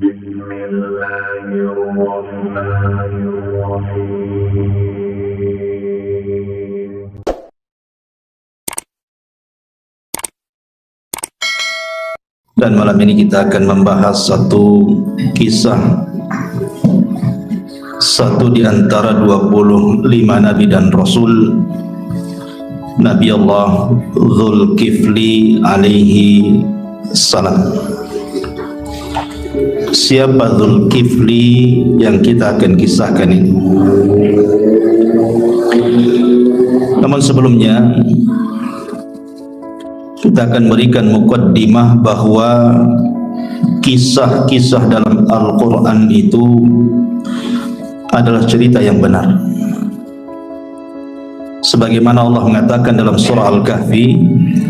Dan malam ini kita akan membahas satu kisah, satu di antara 25 Nabi dan Rasul, Nabi Allah Dzulkifli alaihi salam. Siapa Dzulkifli yang kita akan kisahkan ini? Namun sebelumnya kita akan berikan muqaddimah bahwa kisah-kisah dalam Al-Quran itu adalah cerita yang benar. Sebagaimana Allah mengatakan dalam surah Al-Kahfi,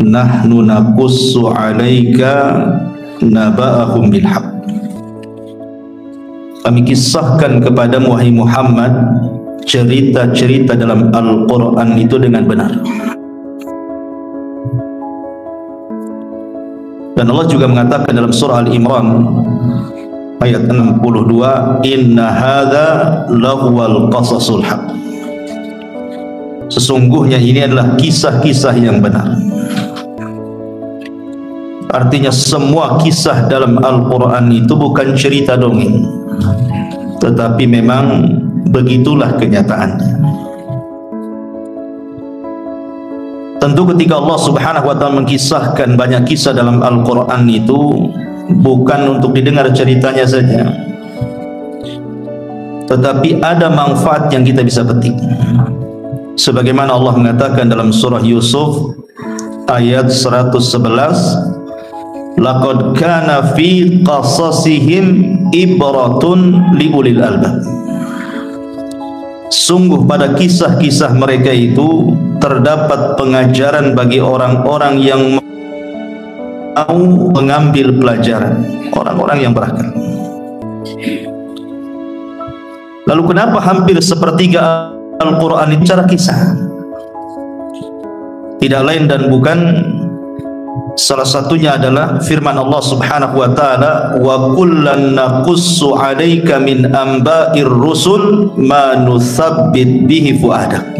nahnu naqussu 'alaika naba'ahum bil haqq. Kami kisahkan kepadamu wahai Muhammad cerita-cerita dalam Al-Quran itu dengan benar. Dan Allah juga mengatakan dalam surah Al-Imran ayat 62, inna hadza lahuwal qasasul haq. Sesungguhnya ini adalah kisah-kisah yang benar. Artinya semua kisah dalam Al-Quran itu bukan cerita dongeng, tetapi memang begitulah kenyataannya. Tentu ketika Allah Subhanahu wa ta'ala mengkisahkan banyak kisah dalam Al-Quran itu bukan untuk didengar ceritanya saja, tetapi ada manfaat yang kita bisa petik. Sebagaimana Allah mengatakan dalam surah Yusuf ayat 111, laqad kana fi qasasihim ibratun liulil albab. Sungguh pada kisah-kisah mereka itu terdapat pengajaran bagi orang-orang yang mau mengambil pelajaran, orang-orang yang berakal. Lalu kenapa hampir sepertiga Al-Quran itu cara kisah? Tidak lain dan bukan, salah satunya adalah firman Allah Subhanahu wa ta'ala, wa kullan naqussu 'alaika min amba'ir rusul ma nutsabbit bihi fuadak.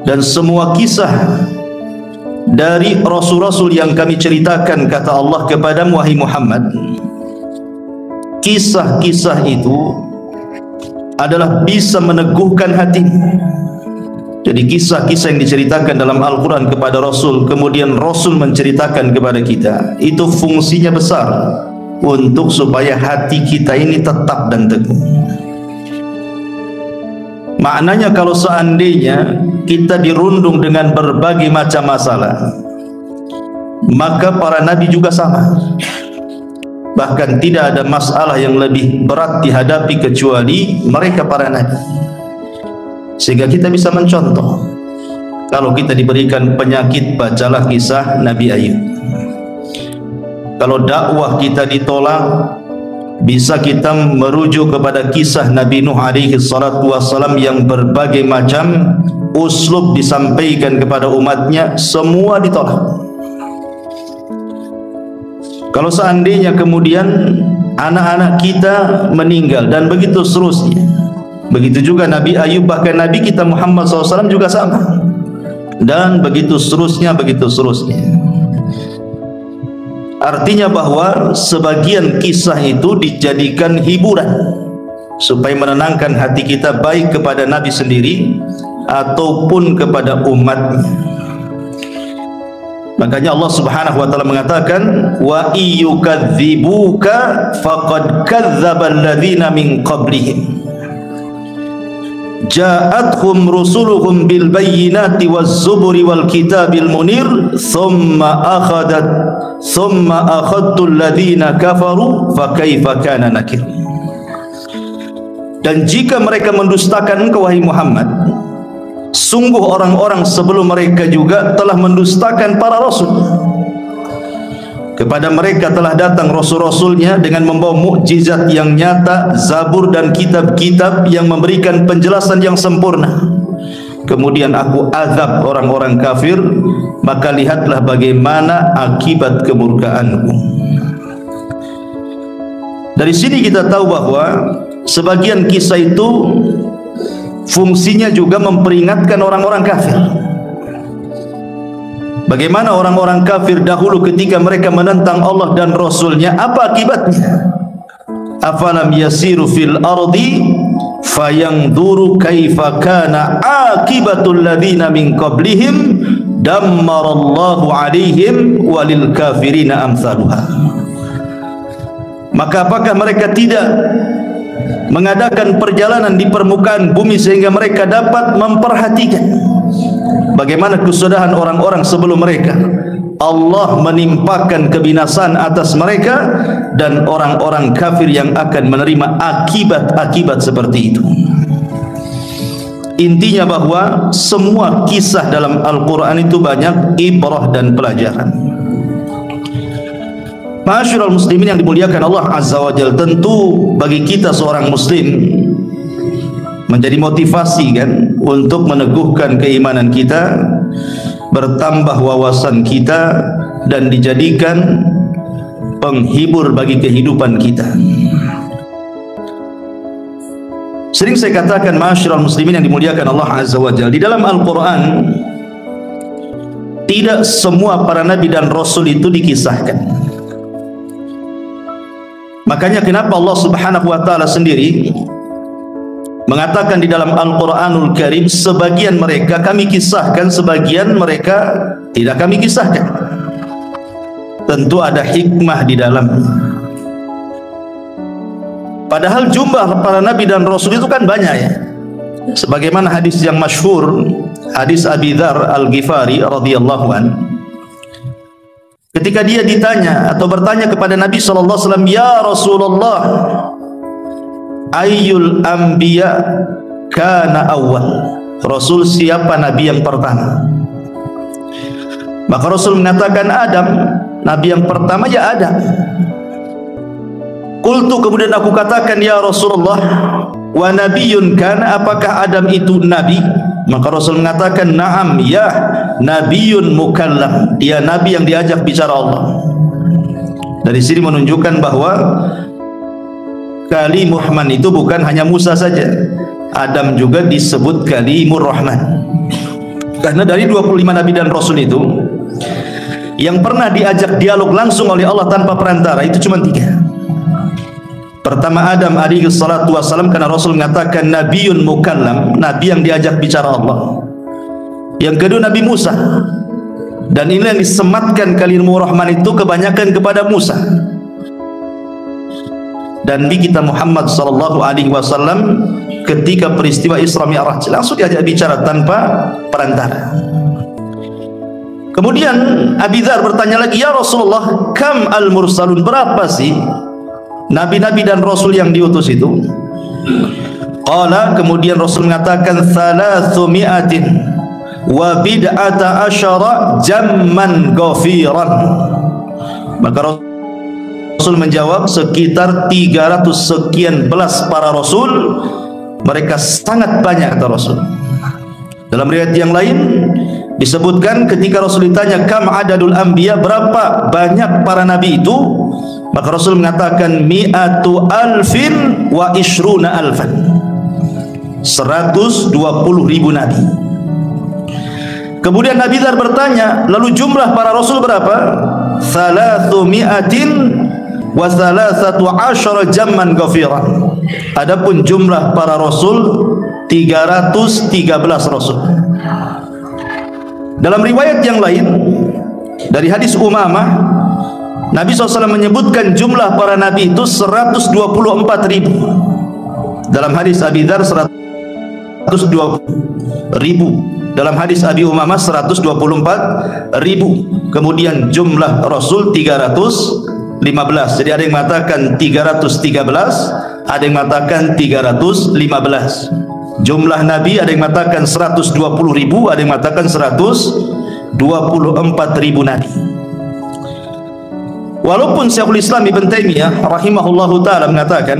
Dan semua kisah dari rasul-rasul yang kami ceritakan, kata Allah kepadamu wahai Muhammad, kisah-kisah itu adalah bisa meneguhkan hatimu. Jadi kisah-kisah yang diceritakan dalam Al-Quran kepada Rasul, kemudian Rasul menceritakan kepada kita, itu fungsinya besar untuk supaya hati kita ini tetap dan teguh. Maknanya kalau seandainya kita dirundung dengan berbagai macam masalah, maka para nabi juga sama. Bahkan tidak ada masalah yang lebih berat dihadapi kecuali mereka para nabi. Sehingga kita bisa mencontoh. Kalau kita diberikan penyakit, bacalah kisah Nabi Ayub. Kalau dakwah kita ditolak, bisa kita merujuk kepada kisah Nabi Nuh alaihi salatu wassalam yang berbagai macam uslub disampaikan kepada umatnya, semua ditolak. Kalau seandainya kemudian anak-anak kita meninggal dan begitu seterusnya, begitu juga Nabi Ayub, bahkan Nabi kita Muhammad SAW juga sama, dan begitu seterusnya, begitu seterusnya. Artinya bahwa sebagian kisah itu dijadikan hiburan supaya menenangkan hati kita, baik kepada Nabi sendiri ataupun kepada umatnya. Makanya Allah Subhanahu wa ta'ala mengatakan, wa iyukadzibuka faqad kadzdzabal ladzina min qablihim ja'atuhum rusuluhum bil bayyinati waz zuburi wal kitabil munir thumma akhadtu alladhina kafaru fa kaifa kana nakir. Dan jika mereka mendustakan engkau wahai Muhammad, sungguh orang-orang sebelum mereka juga telah mendustakan para rasul. Kepada mereka telah datang rasul-rasulnya dengan membawa mukjizat yang nyata, zabur dan kitab-kitab yang memberikan penjelasan yang sempurna. Kemudian aku azab orang-orang kafir, maka lihatlah bagaimana akibat kemurkaanku. Dari sini kita tahu bahwa sebagian kisah itu fungsinya juga memperingatkan orang-orang kafir. Bagaimana orang-orang kafir dahulu ketika mereka menentang Allah dan Rasulnya, apa akibatnya? Afalam yasiru fil ardi fayanzuru kaifa kana akibatul ladzina min qablihim dammarallahu alaihim walil kafirina amsaluha. Maka apakah mereka tidak mengadakan perjalanan di permukaan bumi sehingga mereka dapat memperhatikan bagaimana kesudahan orang-orang sebelum mereka? Allah menimpakan kebinasaan atas mereka dan orang-orang kafir yang akan menerima akibat-akibat seperti itu. Intinya bahwa semua kisah dalam Al-Quran itu banyak ibrah dan pelajaran. Ma'asyiral muslimin yang dimuliakan Allah Azza wa Jalla, tentu bagi kita seorang muslim menjadi motivasi kan untuk meneguhkan keimanan kita, bertambah wawasan kita, dan dijadikan penghibur bagi kehidupan kita. Sering saya katakan, ma'asyiral muslimin yang dimuliakan Allah Azza wa Jalla, di dalam Al-Quran tidak semua para nabi dan rasul itu dikisahkan. Makanya kenapa Allah Subhanahu wa taala sendiri mengatakan di dalam Al-Quranul Karim, sebagian mereka kami kisahkan, sebagian mereka tidak kami kisahkan. Tentu ada hikmah di dalam. Padahal jumlah para nabi dan rasul itu kan banyak ya. Sebagaimana hadis yang masyhur, hadis Abi Dzar Al-Ghifari radhiyallahu anhu, ketika dia ditanya atau bertanya kepada Nabi sallallahu alaihi wasallam, "Ya Rasulullah, ayyul anbiya kana awwal?" Rasul, siapa nabi yang pertama? Maka Rasul mengatakan Adam. Nabi yang pertama ya Adam. Qultu, kemudian aku katakan, "Ya Rasulullah, wa nabiyyun kana?" Apakah Adam itu nabi? Maka Rasul mengatakan, "Na'am, ya, nabiyyun mukallam." Dia nabi yang diajak bicara Allah. Dari sini menunjukkan bahwa Kalimur Rahman itu bukan hanya Musa saja. Adam juga disebut Kalimur Rahman. Karena dari 25 nabi dan rasul itu, yang pernah diajak dialog langsung oleh Allah tanpa perantara itu cuma 3. Pertama Adam alaihi salatu wassalam, karena Rasul mengatakan nabiyyun mukallam, nabi yang diajak bicara Allah. Yang kedua Nabi Musa, dan ini yang disematkan Kalimur Rahman itu kebanyakan kepada Musa. Dan Nabi kita Muhammad sallallahu alaihi wasallam ketika peristiwa Isra Mi'raj langsung diajak bicara tanpa perantara. Kemudian Abi Dzar bertanya lagi, "Ya Rasulullah, kam al-mursalun?" Berapa sih nabi-nabi dan rasul yang diutus itu? Qala, kemudian Rasul mengatakan 300 wa bid'ata asyara jamman ghafiran. Maka Rasul menjawab sekitar 300 sekian belas para rasul, mereka sangat banyak, kata Rasul. Dalam riwayat yang lain disebutkan ketika Rasul ditanya kam adadul anbiya, berapa banyak para nabi itu, maka Rasul mengatakan mi'atu alfin wa ishruna alfan, 120.000 nabi. Kemudian Nabi Dzar bertanya, lalu jumlah para rasul berapa? 300 wa 13 jamman ghafiran. Adapun jumlah para rasul 313 rasul. Dalam riwayat yang lain dari hadis Umamah, Nabi SAW menyebutkan jumlah para nabi itu 124.000. Dalam hadis Abi Dzar 120.000. Dalam hadis Abi Umamah 124.000. Kemudian jumlah rasul 315. Jadi ada yang mengatakan 313, ada yang mengatakan 315. Jumlah nabi ada yang mengatakan 120.000, ada yang mengatakan 124.000 nabi. Walaupun Syekhul Islam Ibn Taimiyah rahimahullahu taala mengatakan,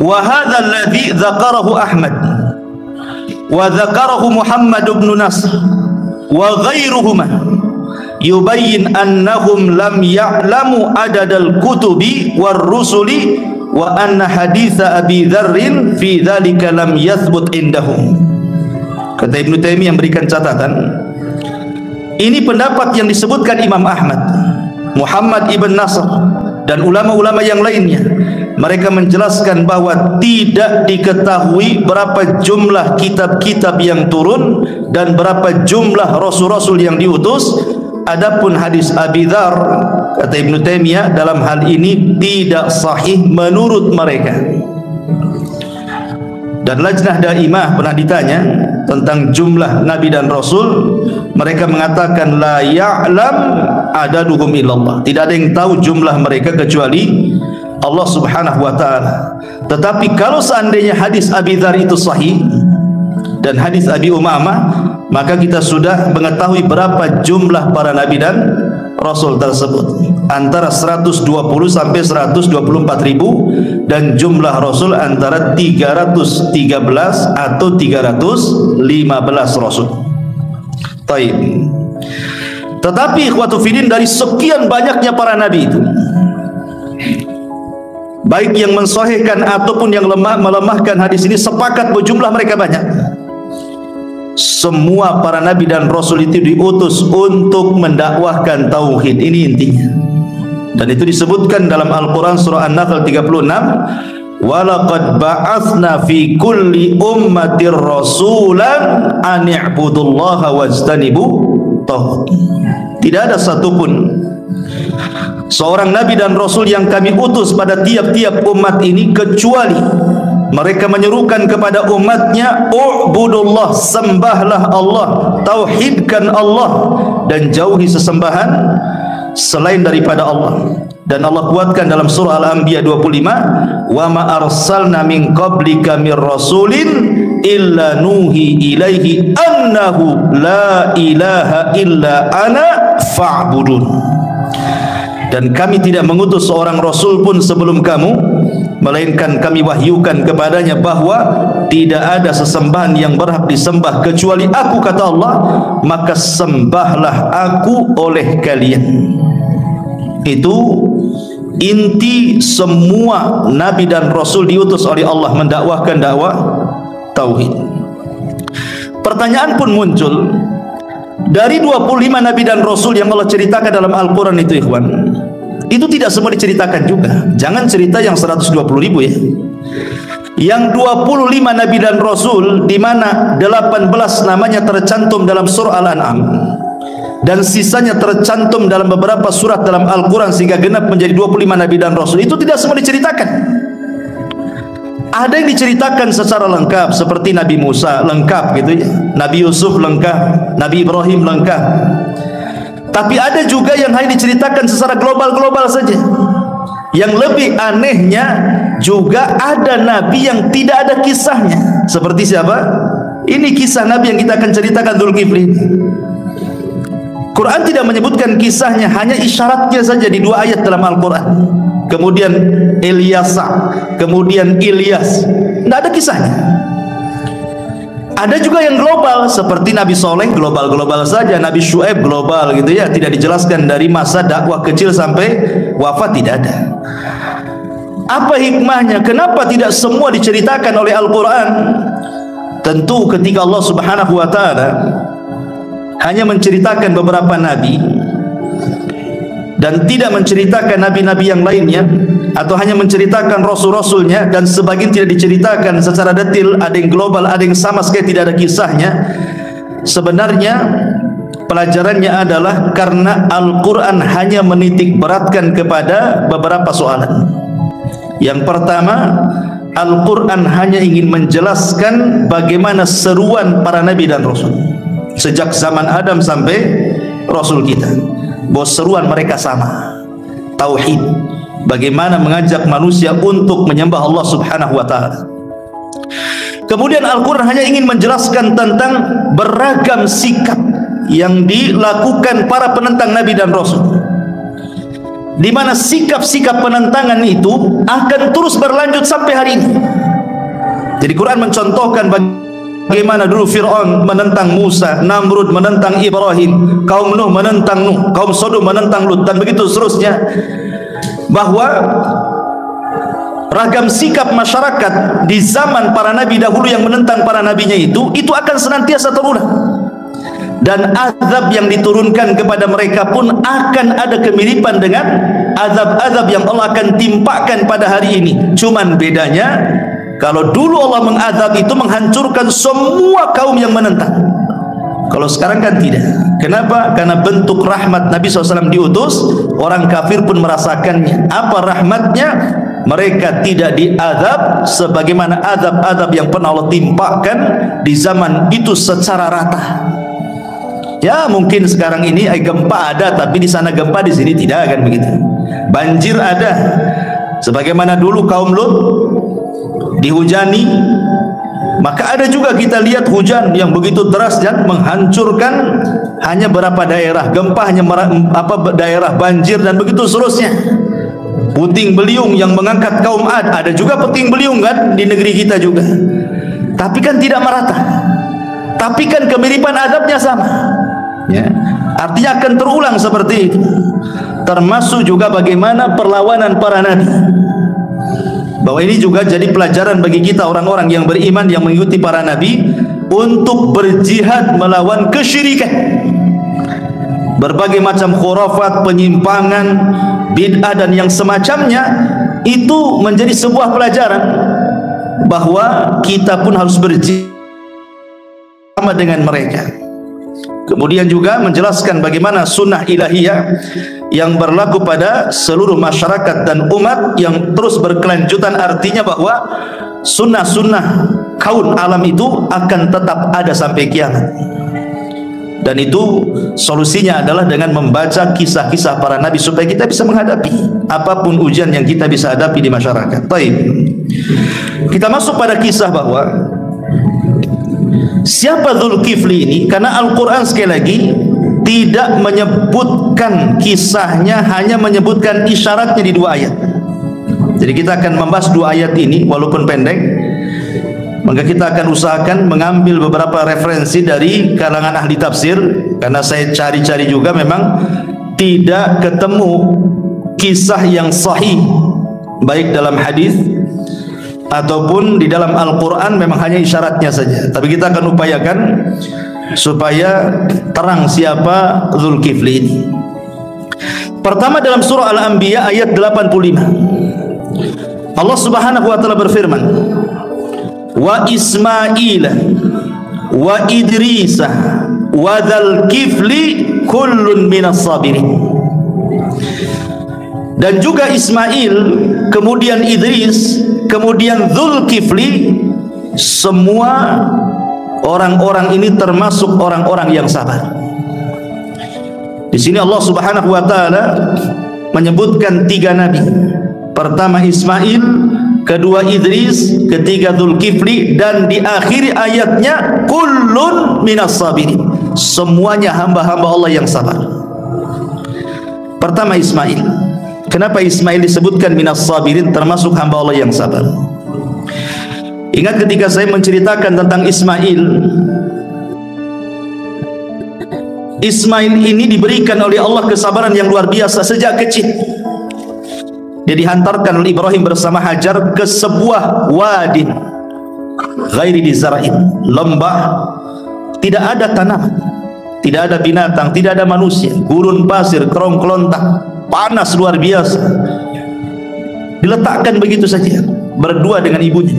wa hadza alladhi dzakarahu Ahmad wa dzakarahu Muhammad ibn Nasr wa ghairuhuma yubayyin annahum lam ya'lamu adadal kutubi war rusuli wa anna haditha Abi Dzarrin fi dzalika lam yathbut indahum. Kata Ibnu Taimiyah memberikan catatan, ini pendapat yang disebutkan Imam Ahmad, Muhammad ibn Nasr dan ulama-ulama yang lainnya. Mereka menjelaskan bahwa tidak diketahui berapa jumlah kitab-kitab yang turun dan berapa jumlah rasul-rasul yang diutus. Adapun hadis Abi Dzar, kata Ibnu Taimiyah, dalam hal ini tidak sahih menurut mereka. Dan Lajnah Daimah pernah ditanya tentang jumlah nabi dan rasul, mereka mengatakan la ya'lam adaduhum illallah, tidak ada yang tahu jumlah mereka kecuali Allah Subhanahu wa taala. Tetapi kalau seandainya hadis Abi Dzar itu sahih dan hadis Abi Umamah, maka kita sudah mengetahui berapa jumlah para nabi dan rasul tersebut, antara 120 sampai 124 ribu, dan jumlah rasul antara 313 atau 315 rasul. Taib. Tetapi ikhwatu fillah, dari sekian banyaknya para nabi itu, baik yang mensahihkan ataupun yang melemahkan hadis ini, sepakat berjumlah mereka banyak. Semua para nabi dan rasul itu diutus untuk mendakwahkan tauhid. Ini intinya. Dan itu disebutkan dalam Al-Quran surah An-Nahl 36, walaqad ba'atsna fi kulli ummatir rasulan an i'budullaha wajtanibu taghut. Tidak ada satupun seorang nabi dan rasul yang kami utus pada tiap-tiap umat ini kecuali mereka menyerukan kepada umatnya, u'budullah, sembahlah Allah, tauhidkan Allah, dan jauhi sesembahan selain daripada Allah. Dan Allah kuatkan dalam surah Al-Anbiya 25, wa ma arsalna min qablika mir rasulin illa nuhi ilaihi annahu la ilaha illa ana fa'budun. Dan kami tidak mengutus seorang rasul pun sebelum kamu, melainkan kami wahyukan kepadanya bahwa tidak ada sesembahan yang berhak disembah kecuali aku, kata Allah, maka sembahlah aku oleh kalian. Itu inti semua nabi dan rasul diutus oleh Allah mendakwahkan dakwah tauhid. Pertanyaan pun muncul, dari 25 nabi dan rasul yang Allah ceritakan dalam Al-Quran itu, ikhwan, itu tidak semua diceritakan juga. Jangan cerita yang 120 ribu ya. Yang 25 nabi dan rasul, di mana 18 namanya tercantum dalam surah Al-An'am dan sisanya tercantum dalam beberapa surat dalam Al-Quran sehingga genap menjadi 25 nabi dan rasul, itu tidak semua diceritakan. Ada yang diceritakan secara lengkap seperti Nabi Musa lengkap gitu ya, Nabi Yusuf lengkap, Nabi Ibrahim lengkap. Tapi ada juga yang hanya diceritakan secara global-global saja. Yang lebih anehnya juga ada nabi yang tidak ada kisahnya. Seperti siapa? Ini kisah nabi yang kita akan ceritakan, Dzulkifli. Quran tidak menyebutkan kisahnya, hanya isyaratnya saja di 2 ayat dalam Al-Quran. Kemudian Ilyasa, kemudian Ilyas, tidak ada kisahnya. Ada juga yang global seperti Nabi Soleh, global-global saja. Nabi Syuaib global gitu ya, tidak dijelaskan dari masa dakwah kecil sampai wafat, tidak ada. Apa hikmahnya? Kenapa tidak semua diceritakan oleh Al-Quran? Tentu ketika Allah Subhanahu wa ta'ala hanya menceritakan beberapa nabi dan tidak menceritakan nabi-nabi yang lainnya, atau hanya menceritakan rasul-rasulnya dan sebagian tidak diceritakan secara detail, ada yang global, ada yang sama sekali tidak ada kisahnya. Sebenarnya pelajarannya adalah karena Al-Quran hanya menitik beratkan kepada beberapa soalan. Yang pertama, Al-Quran hanya ingin menjelaskan bagaimana seruan para nabi dan rasul sejak zaman Adam sampai rasul kita, bahwa seruan mereka sama, tauhid, bagaimana mengajak manusia untuk menyembah Allah Subhanahu wa ta'ala. Kemudian Al-Quran hanya ingin menjelaskan tentang beragam sikap yang dilakukan para penentang nabi dan rasul, di mana sikap-sikap penentangan itu akan terus berlanjut sampai hari ini. Jadi Quran mencontohkan Bagaimana dulu Fir'aun menentang Musa, Namrud menentang Ibrahim, kaum Nuh menentang Nuh, kaum Sodom menentang Lut, dan begitu seterusnya. Bahwa ragam sikap masyarakat di zaman para nabi dahulu yang menentang para nabinya itu akan senantiasa terulang. Dan azab yang diturunkan kepada mereka pun akan ada kemiripan dengan azab-azab yang Allah akan timpakan pada hari ini. Cuman bedanya, kalau dulu Allah mengazab itu menghancurkan semua kaum yang menentang. Kalau sekarang kan tidak. Kenapa? Karena bentuk rahmat Nabi SAW diutus, orang kafir pun merasakannya. Apa rahmatnya? Mereka tidak diazab sebagaimana azab-azab yang pernah Allah timpakan di zaman itu secara rata. Ya mungkin sekarang ini gempa ada, tapi di sana gempa, di sini tidak, kan begitu. Banjir ada, sebagaimana dulu kaum Lut dihujani, maka ada juga kita lihat hujan yang begitu deras dan menghancurkan hanya beberapa daerah, gempa hanya daerah banjir, dan begitu seterusnya. Puting beliung yang mengangkat kaum Ad, ada juga puting beliung kan di negeri kita juga, tapi kan tidak merata, tapi kan kemiripan azabnya sama. Ya, artinya akan terulang seperti itu. Termasuk juga bagaimana perlawanan para nabi. Bahwa ini juga jadi pelajaran bagi kita orang-orang yang beriman yang mengikuti para nabi untuk berjihad melawan kesyirikan. Berbagai macam khurafat, penyimpangan, bid'ah dan yang semacamnya, itu menjadi sebuah pelajaran bahwa kita pun harus berjihad sama dengan mereka. Kemudian juga menjelaskan bagaimana sunnah ilahiyah yang berlaku pada seluruh masyarakat dan umat yang terus berkelanjutan. Artinya bahwa sunnah-sunnah kaun alam itu akan tetap ada sampai kiamat. Dan itu solusinya adalah dengan membaca kisah-kisah para nabi supaya kita bisa menghadapi apapun ujian yang kita bisa hadapi di masyarakat. Baik, kita masuk pada kisah bahwa siapa Dzulkifli ini, karena Al-Quran sekali lagi tidak menyebutkan kisahnya, hanya menyebutkan isyaratnya di 2 ayat. Jadi kita akan membahas 2 ayat ini walaupun pendek, maka kita akan usahakan mengambil beberapa referensi dari kalangan ahli tafsir, karena saya cari-cari juga memang tidak ketemu kisah yang sahih baik dalam hadis ataupun di dalam Al-Quran, memang hanya isyaratnya saja. Tapi kita akan upayakan supaya terang siapa Dzulkifli ini. Pertama, dalam surah Al-Anbiya ayat 85, Allah Subhanahu wa taala berfirman, wa Ismail wa Idrisa wa Dzulkifli kullun minas sabirin. Dan juga Ismail, kemudian Idris, kemudian Dzulkifli, semua orang-orang ini termasuk orang-orang yang sabar. Di sini Allah Subhanahu wa taala menyebutkan 3 nabi. Pertama Ismail, kedua Idris, ketiga Dzulkifli, dan di akhir ayatnya kullun minas sabirin. Semuanya hamba-hamba Allah yang sabar. Pertama Ismail. Kenapa Ismail disebutkan minas sabirin, termasuk hamba Allah yang sabar? Ingat ketika saya menceritakan tentang Ismail. Ismail ini diberikan oleh Allah kesabaran yang luar biasa sejak kecil. Dia dihantarkan oleh Ibrahim bersama Hajar ke sebuah wadi ghairi dizara'in, lembah, tidak ada tanaman, tidak ada binatang, tidak ada manusia, gurun pasir, kerong kelontang, panas luar biasa. Diletakkan begitu saja berdua dengan ibunya.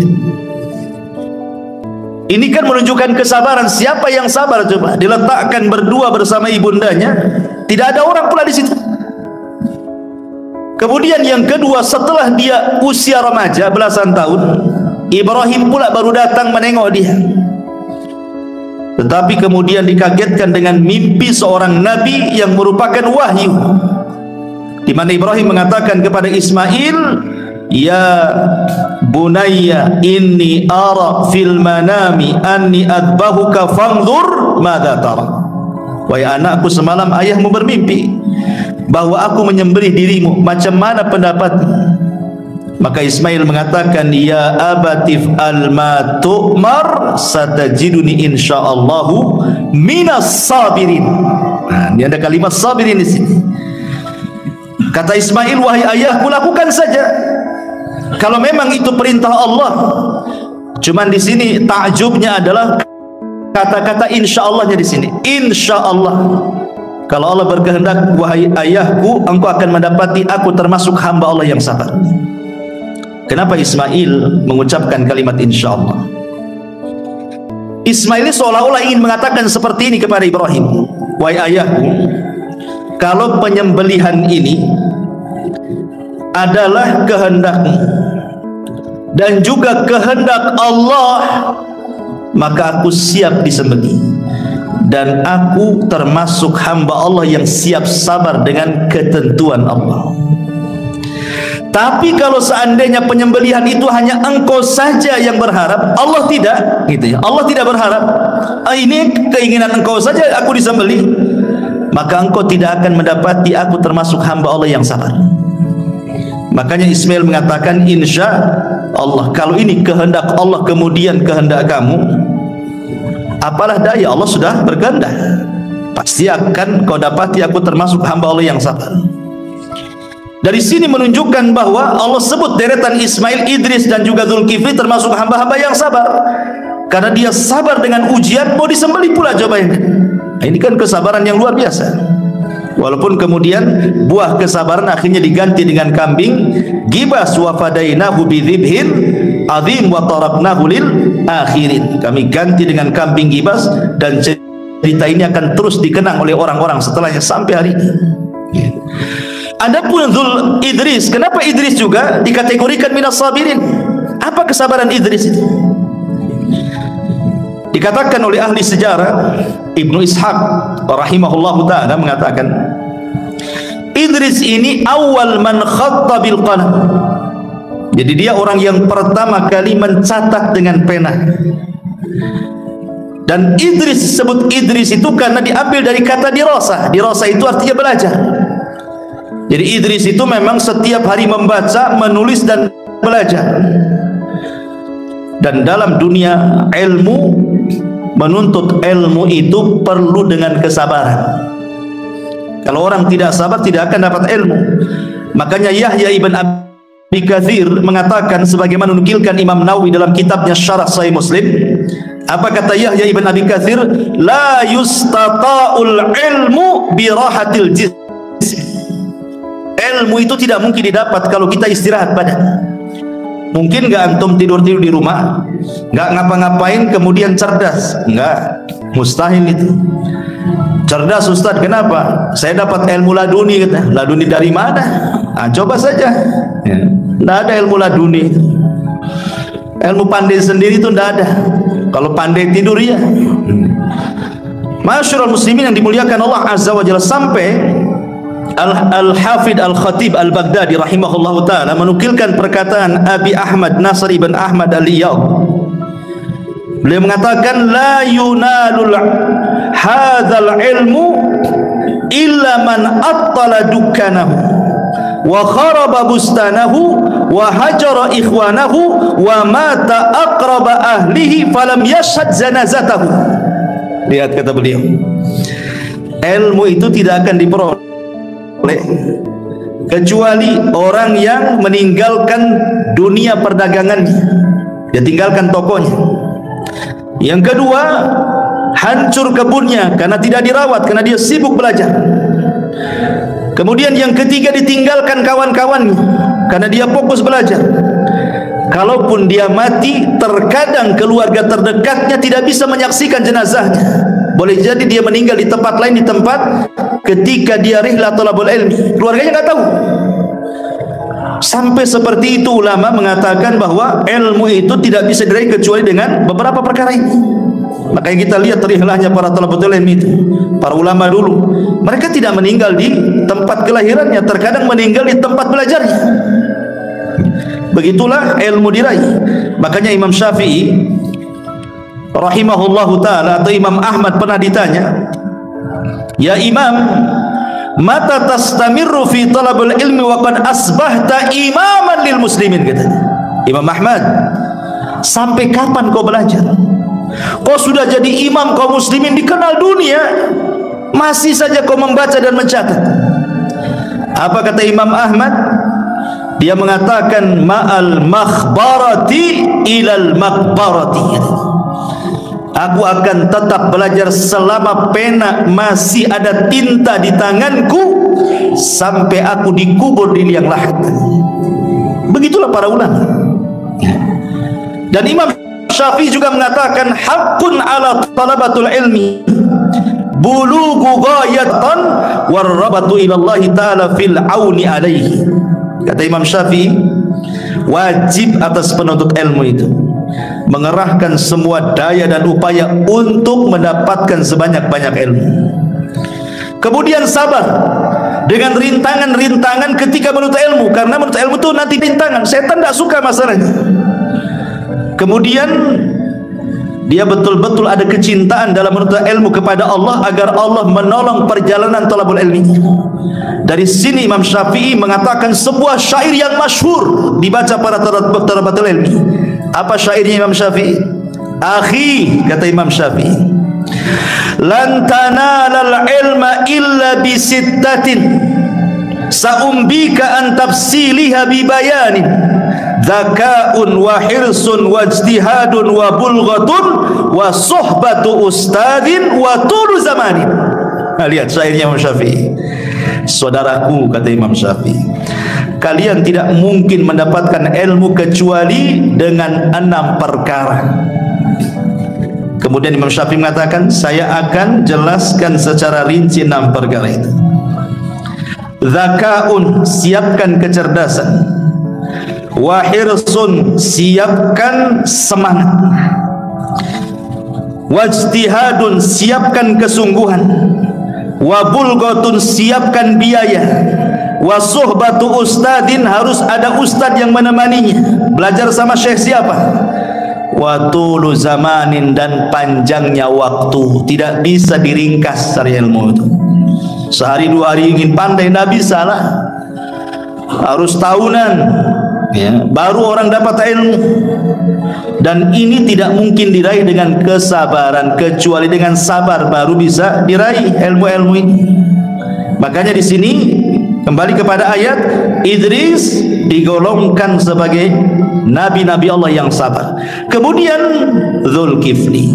Ini kan menunjukkan kesabaran. Siapa yang sabar coba? Diletakkan berdua bersama ibundanya, tidak ada orang pula di situ. Kemudian yang kedua, setelah dia usia remaja belasan tahun, Ibrahim pula baru datang menengok dia. Tetapi kemudian dikagetkan dengan mimpi seorang nabi yang merupakan wahyu, di mana Ibrahim mengatakan kepada Ismail, ya bunayya inni ara fil manami anni adbahuka fanzur madza tara. Wahai anakku, semalam ayahmu bermimpi bahwa aku menyembelih dirimu, macam mana pendapatmu? Maka Ismail mengatakan, ya abatif al-ma tu'mar satajiduni insyaallahu minas sabirin. Nah, ini ada kalimat sabirin di sini. Kata Ismail, wahai ayahku, lakukan saja kalau memang itu perintah Allah. Cuman di sini takjubnya adalah kata-kata insyaallah-nya di sini. Insyaallah. Kalau Allah berkehendak, wahai ayahku, engkau akan mendapati aku termasuk hamba Allah yang sabar. Kenapa Ismail mengucapkan kalimat insyaallah? Ismail seolah-olah ingin mengatakan seperti ini kepada Ibrahim, wahai ayahku, kalau penyembelihan ini adalah kehendakmu dan juga kehendak Allah, maka aku siap disembelih, dan aku termasuk hamba Allah yang siap sabar dengan ketentuan Allah. Tapi kalau seandainya penyembelihan itu hanya engkau saja yang berharap, Allah tidak, gitu ya. Allah tidak berharap, ini keinginan engkau saja aku disembelih, maka engkau tidak akan mendapati aku termasuk hamba Allah yang sabar. Makanya Ismail mengatakan, insya Allah, kalau ini kehendak Allah kemudian kehendak kamu, apalah daya, Allah sudah berkehendak, pasti akan kau dapati aku termasuk hamba Allah yang sabar. Dari sini menunjukkan bahwa Allah sebut deretan Ismail, Idris dan juga Zulkifli termasuk hamba-hamba yang sabar, karena dia sabar dengan ujian, mau disembelih pula jawabannya. Nah, ini kan kesabaran yang luar biasa. Walaupun kemudian buah kesabaran akhirnya diganti dengan kambing gibas, wa fadainahu bidzibhin adzim wa taraknahu lil akhirin. Kami ganti dengan kambing gibas, dan cerita ini akan terus dikenang oleh orang-orang setelahnya sampai hari ini. Adapun Dzul Idris, kenapa Idris juga dikategorikan minas sabirin? Apa kesabaran Idris itu? Dikatakan oleh ahli sejarah, Ibnu Ishaq rahimahullahu ta'ala mengatakan, Idris ini awal man khatta bil qalam. Jadi dia orang yang pertama kali mencatat dengan pena. Dan Idris disebut Idris itu karena diambil dari kata dirasa. Dirasa itu artinya belajar. Jadi Idris itu memang setiap hari membaca, menulis dan belajar. Dan dalam dunia ilmu, menuntut ilmu itu perlu dengan kesabaran. Kalau orang tidak sabar, tidak akan dapat ilmu. Makanya Yahya ibn Abi Katsir mengatakan, sebagaimana menukilkan Imam Nawawi dalam kitabnya Syarah Sahih Muslim, apa kata Yahya ibn Abi Katsir? La yustata'ul ilmu birahatil jism. Ilmu itu tidak mungkin didapat kalau kita istirahat badan. Mungkin nggak antum tidur-tidur di rumah, nggak ngapa-ngapain kemudian cerdas? Nggak, mustahil itu. Cerdas Ustaz, kenapa? Saya dapat ilmu laduni, kata. Laduni dari mana? Nah, coba saja. Nggak ada ilmu laduni. Ilmu pandai sendiri itu nggak ada. Kalau pandai tidur ya. Masyarul muslimin yang dimuliakan Allah Azza wa Jalla, sampai Al-Hafidh Al-Khatib Al-Baghdadi rahimahullahu ta'ala menukilkan perkataan Abi Ahmad Nasr ibn Ahmad Al-Iyad. Beliau mengatakan, la yunalul hadzal ilmu illa man attala dukkanahu wa kharaba bustanahu wa hajara ikhwanahu wa mata aqraba ahlihi falam yashhad zanazatahu. Lihat kata beliau, ilmu itu tidak akan diperoleh kecuali orang yang meninggalkan dunia perdagangannya, dia tinggalkan tokonya. Yang kedua, hancur kebunnya karena tidak dirawat, karena dia sibuk belajar. Kemudian yang ketiga, ditinggalkan kawan-kawannya karena dia fokus belajar. Kalaupun dia mati, terkadang keluarga terdekatnya tidak bisa menyaksikan jenazahnya. Boleh jadi dia meninggal di tempat lain, di tempat ketika dia rihlah thalabul ilmi, keluarganya nggak tahu. Sampai seperti itu ulama mengatakan bahwa ilmu itu tidak bisa diraih kecuali dengan beberapa perkara ini. Makanya kita lihat rihlahnya para thalabul ilmi itu, para ulama dulu, mereka tidak meninggal di tempat kelahirannya, terkadang meninggal di tempat belajarnya. Begitulah ilmu diraih. Makanya Imam Syafi'i rahimahullahu ta'ala atau Imam Ahmad pernah ditanya, ya Imam, mata tastamirru fi talabul ilmi wa qad asbahta imaman lil muslimin, katanya Imam Ahmad. Sampai kapan kau belajar? Kau sudah jadi imam kaum muslimin, dikenal dunia, masih saja kau membaca dan mencatat. Apa kata Imam Ahmad? Dia mengatakan ma'al makhbarati ilal makbarati. Aku akan tetap belajar selama pena masih ada tinta di tanganku, sampai aku dikubur di liang lahat. Begitulah para ulama. Dan Imam Syafi'i juga mengatakan haqqun ala talabatul ilmi bulughu ghayatan warrabatu ilallahi ta'ala fil auni alaihi. Kata Imam Syafi'i, wajib atas penuntut ilmu itu mengerahkan semua daya dan upaya untuk mendapatkan sebanyak-banyak ilmu. Kemudian sabar dengan rintangan-rintangan ketika menuntut ilmu, karena menuntut ilmu itu nanti rintangan, setan tidak suka masalahnya. Kemudian dia betul-betul ada kecintaan dalam menuntut ilmu kepada Allah, agar Allah menolong perjalanan talabul ilmi. Dari sini Imam Syafi'i mengatakan sebuah syair yang masyhur dibaca para talabatul ilmi. Apa syairnya Imam Syafi'i? Akhi, kata Imam Syafi'i, lan tanalal ilma illa bisittatin sa'umbika an tafsiliha bibayanin dzakaun wa hirsun wa ijtihadun wa bulghatun wa suhbatu ustadin wa tulu zamanin. Nah, lihat syairnya Imam Syafi'i. Saudaraku, kata Imam Syafi'i, kalian tidak mungkin mendapatkan ilmu kecuali dengan 6 perkara. Kemudian Imam Syafi'i mengatakan, saya akan jelaskan secara rinci 6 perkara itu. Zakaun, siapkan kecerdasan. Wahirsun, siapkan semangat. Wajtihadun, siapkan kesungguhan. Wabulghatun, siapkan biaya. Wasuhbatu ustadin, harus ada ustad yang menemaninya. Belajar sama syekh siapa? Watulu zamanin, dan panjangnya waktu, tidak bisa diringkas dari ilmu itu. Sehari 2 hari ingin pandai, tidak bisa lah, harus tahunan ya, baru orang dapat ilmu. Dan ini tidak mungkin diraih dengan kesabaran, kecuali dengan sabar baru bisa diraih ilmu-ilmu ini. Makanya di sini kembali kepada ayat, Idris digolongkan sebagai nabi-nabi Allah yang sabar. Kemudian Zulkifli,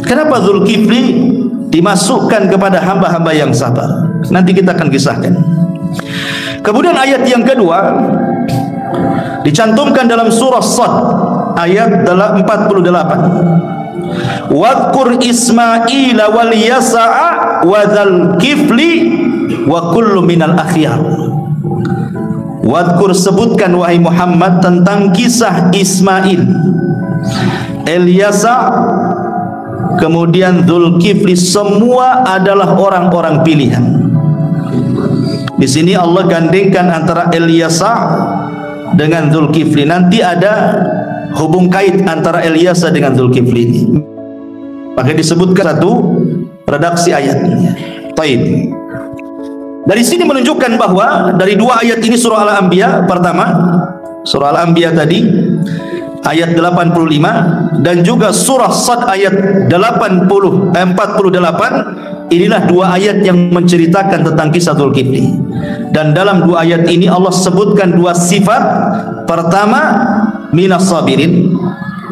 kenapa Zulkifli dimasukkan kepada hamba-hamba yang sabar? Nanti kita akan kisahkan. Kemudian ayat yang kedua dicantumkan dalam surah Sad ayat 48. Wadkur Ismaila wal Yasa'a wa Dzulkifli wa kullu minal akhyar. Wadkur, sebutkan wahai Muhammad tentang kisah Ismail, Ilyasa, kemudian Dzulkifli, semua adalah orang-orang pilihan. Di sini Allah gandengkan antara Ilyasa dengan Dzulkifli. Nanti ada hubung kait antara Ilyasa dengan Dzulkifli ini, maka disebutkan satu redaksi ayatnya. Baik. Dari sini menunjukkan bahwa dari 2 ayat ini surah Al-Anbiya pertama, surah Al-Anbiya tadi ayat 85, dan juga surah Sad ayat 48, inilah 2 ayat yang menceritakan tentang kisah Dzulkifli. Dan dalam 2 ayat ini Allah sebutkan 2 sifat. Pertama, minas sabirin,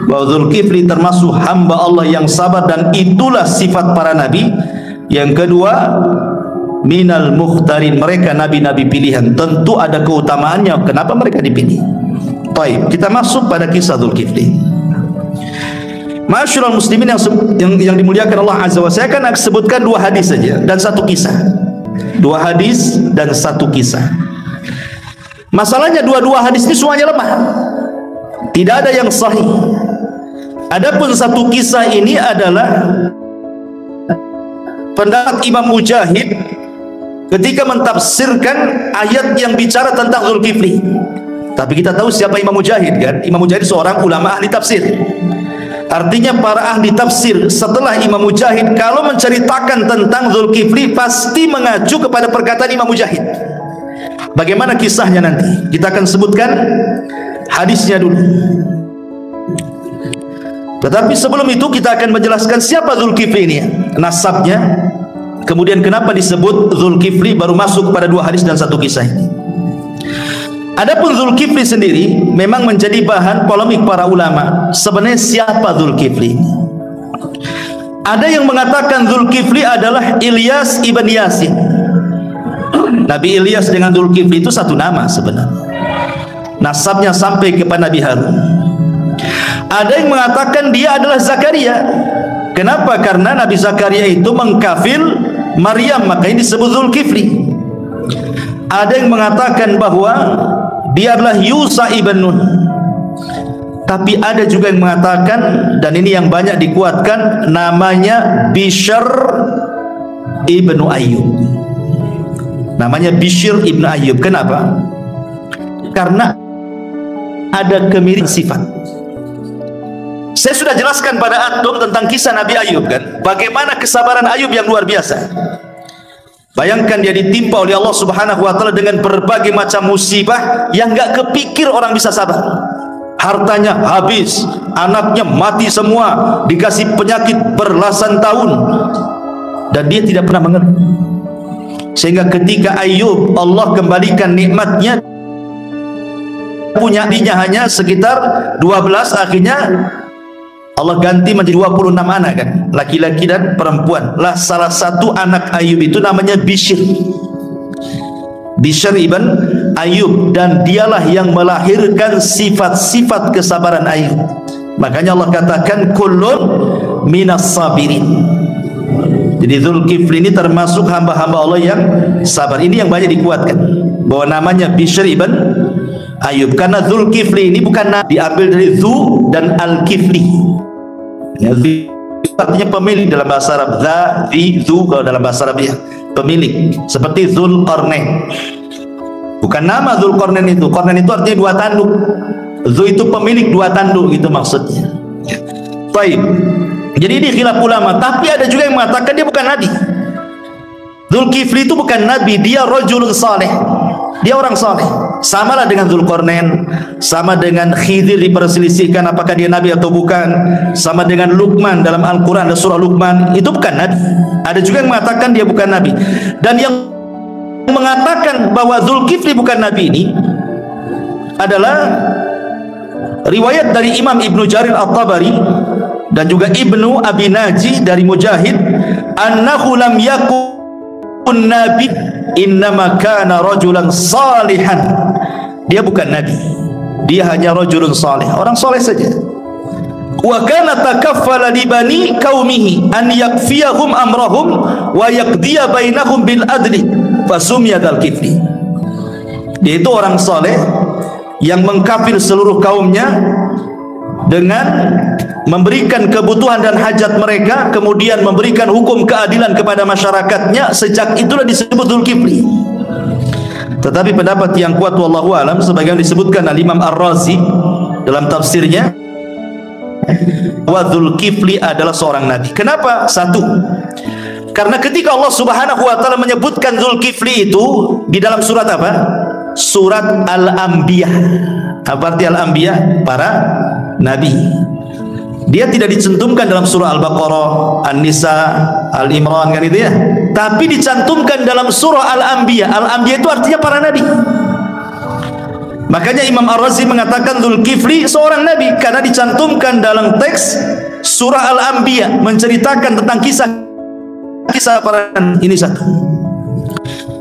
bahwa Dzulkifli termasuk hamba Allah yang sabar, dan itulah sifat para nabi. Yang kedua, minal mukhtarin, mereka nabi-nabi pilihan. Tentu ada keutamaannya kenapa mereka dipilih. Baik, kita masuk pada kisah Dzulkifli. Ma'asyiral muslimin yang dimuliakan Allah Azza wa Jalla, saya akan sebutkan 2 hadis saja dan 1 kisah. 2 hadis dan 1 kisah. Masalahnya 2 hadis ini semuanya lemah, tidak ada yang sahih. Adapun 1 kisah ini adalah pendapat Imam Mujahid ketika mentafsirkan ayat yang bicara tentang Dzulkifli. Tapi kita tahu siapa Imam Mujahid kan? Imam Mujahid seorang ulama ahli tafsir. Artinya para ahli tafsir setelah Imam Mujahid kalau menceritakan tentang Zulkifli pasti mengacu kepada perkataan Imam Mujahid. Bagaimana kisahnya nanti? Kita akan sebutkan hadisnya dulu. Tetapi sebelum itu kita akan menjelaskan siapa Zulkifli ini, nasabnya, kemudian kenapa disebut Zulkifli, baru masuk pada dua hadis dan satu kisah ini. Adapun Zulkifli sendiri memang menjadi bahan polemik para ulama. Sebenarnya siapa Zulkifli? Ada yang mengatakan Zulkifli adalah Ilyas ibn Yasin. Nabi Ilyas dengan Zulkifli itu satu nama sebenarnya. Nasabnya sampai kepada Nabi Harun. Ada yang mengatakan dia adalah Zakaria. Kenapa? Karena Nabi Zakaria itu mengkafil Maryam, makanya disebut Zulkifli. Ada yang mengatakan bahwa dia adalah Yusa ibn Nun. Tapi ada juga yang mengatakan, dan ini yang banyak dikuatkan, namanya Bishr ibn Ayyub. Namanya Bishr ibn Ayyub. Kenapa? Karena ada kemiripan sifat. Saya sudah jelaskan pada antum tentang kisah Nabi Ayub kan, bagaimana kesabaran Ayub yang luar biasa. Bayangkan dia ditimpa oleh Allah Subhanahu wa taala dengan berbagai macam musibah yang enggak kepikir orang bisa sabar. Hartanya habis, anaknya mati semua, dikasih penyakit berlasan tahun, dan dia tidak pernah mengeluh. Sehingga ketika Ayub Allah kembalikan nikmatnya, punya dinya hanya sekitar 12, akhirnya Allah ganti menjadi 26 anak kan, laki-laki dan perempuan. Lah salah satu anak Ayub itu namanya Bishr ibn Ayyub, dan dialah yang melahirkan sifat-sifat kesabaran Ayub. Makanya Allah katakan kullun minas sabirin. Jadi Zulkifli ini termasuk hamba-hamba Allah yang sabar. Ini yang banyak dikuatkan bahwa namanya Bishr ibn Ayyub karena Zulkifli ini bukan diambil dari Zu dan Al-Kifli. Ya, artinya pemilik dalam bahasa Arab. Zu kalau dalam bahasa Arab ya, pemilik. Seperti Zulkarnain. Bukan nama Zulkarnain itu. Qarnain itu artinya dua tanduk. Zu itu pemilik dua tanduk, itu maksudnya. Baik. Jadi ini khilaf ulama. Tapi ada juga yang mengatakan dia bukan nabi. Zulkifli itu bukan nabi, dia rajulun saleh. Dia orang saleh. Samalah dengan Zulkarnain, sama dengan Khidir diperselisihkan apakah dia nabi atau bukan. Sama dengan Luqman dalam Al-Quran, ada surah Luqman, itu bukan nabi. Ada juga yang mengatakan dia bukan nabi. Dan yang mengatakan bahwa Zulkifli bukan nabi ini adalah riwayat dari Imam Ibnu Jarir At-Tabari dan juga Ibnu Abi Naji dari Mujahid, annahu lam yakun nabi innama kana rajulan salihan. Dia bukan nabi, dia hanya rajulun salih, orang saleh saja. Wa kana takaffala li bani qaumihi an yakfiyahum amrahum wa yaqdiya bainahum bil adli fasumya Dzulkifli. Dia itu orang saleh yang mengkafil seluruh kaumnya dengan memberikan kebutuhan dan hajat mereka, kemudian memberikan hukum keadilan kepada masyarakatnya. Sejak itulah disebut Dzulkifli. Tetapi pendapat yang kuat wallahu alam, sebagaimana disebutkan oleh Imam Ar-Razi dalam tafsirnya, bahwa Dzulkifli adalah seorang nabi. Kenapa? Satu, karena ketika Allah Subhanahu wa taala menyebutkan Dzulkifli itu di dalam surat apa? Surat Al-Anbiya. Apa arti Al-Anbiya? Para nabi. Dia tidak dicantumkan dalam surah Al-Baqarah, An-Nisa, Al-Imran kan itu ya. Tapi dicantumkan dalam surah Al-Anbiya. Al-Anbiya itu artinya para nabi. Makanya Imam Ar-Razi mengatakan Dzulkifli seorang nabi karena dicantumkan dalam teks surah Al-Anbiya, menceritakan tentang kisah para nabi. Ini satu.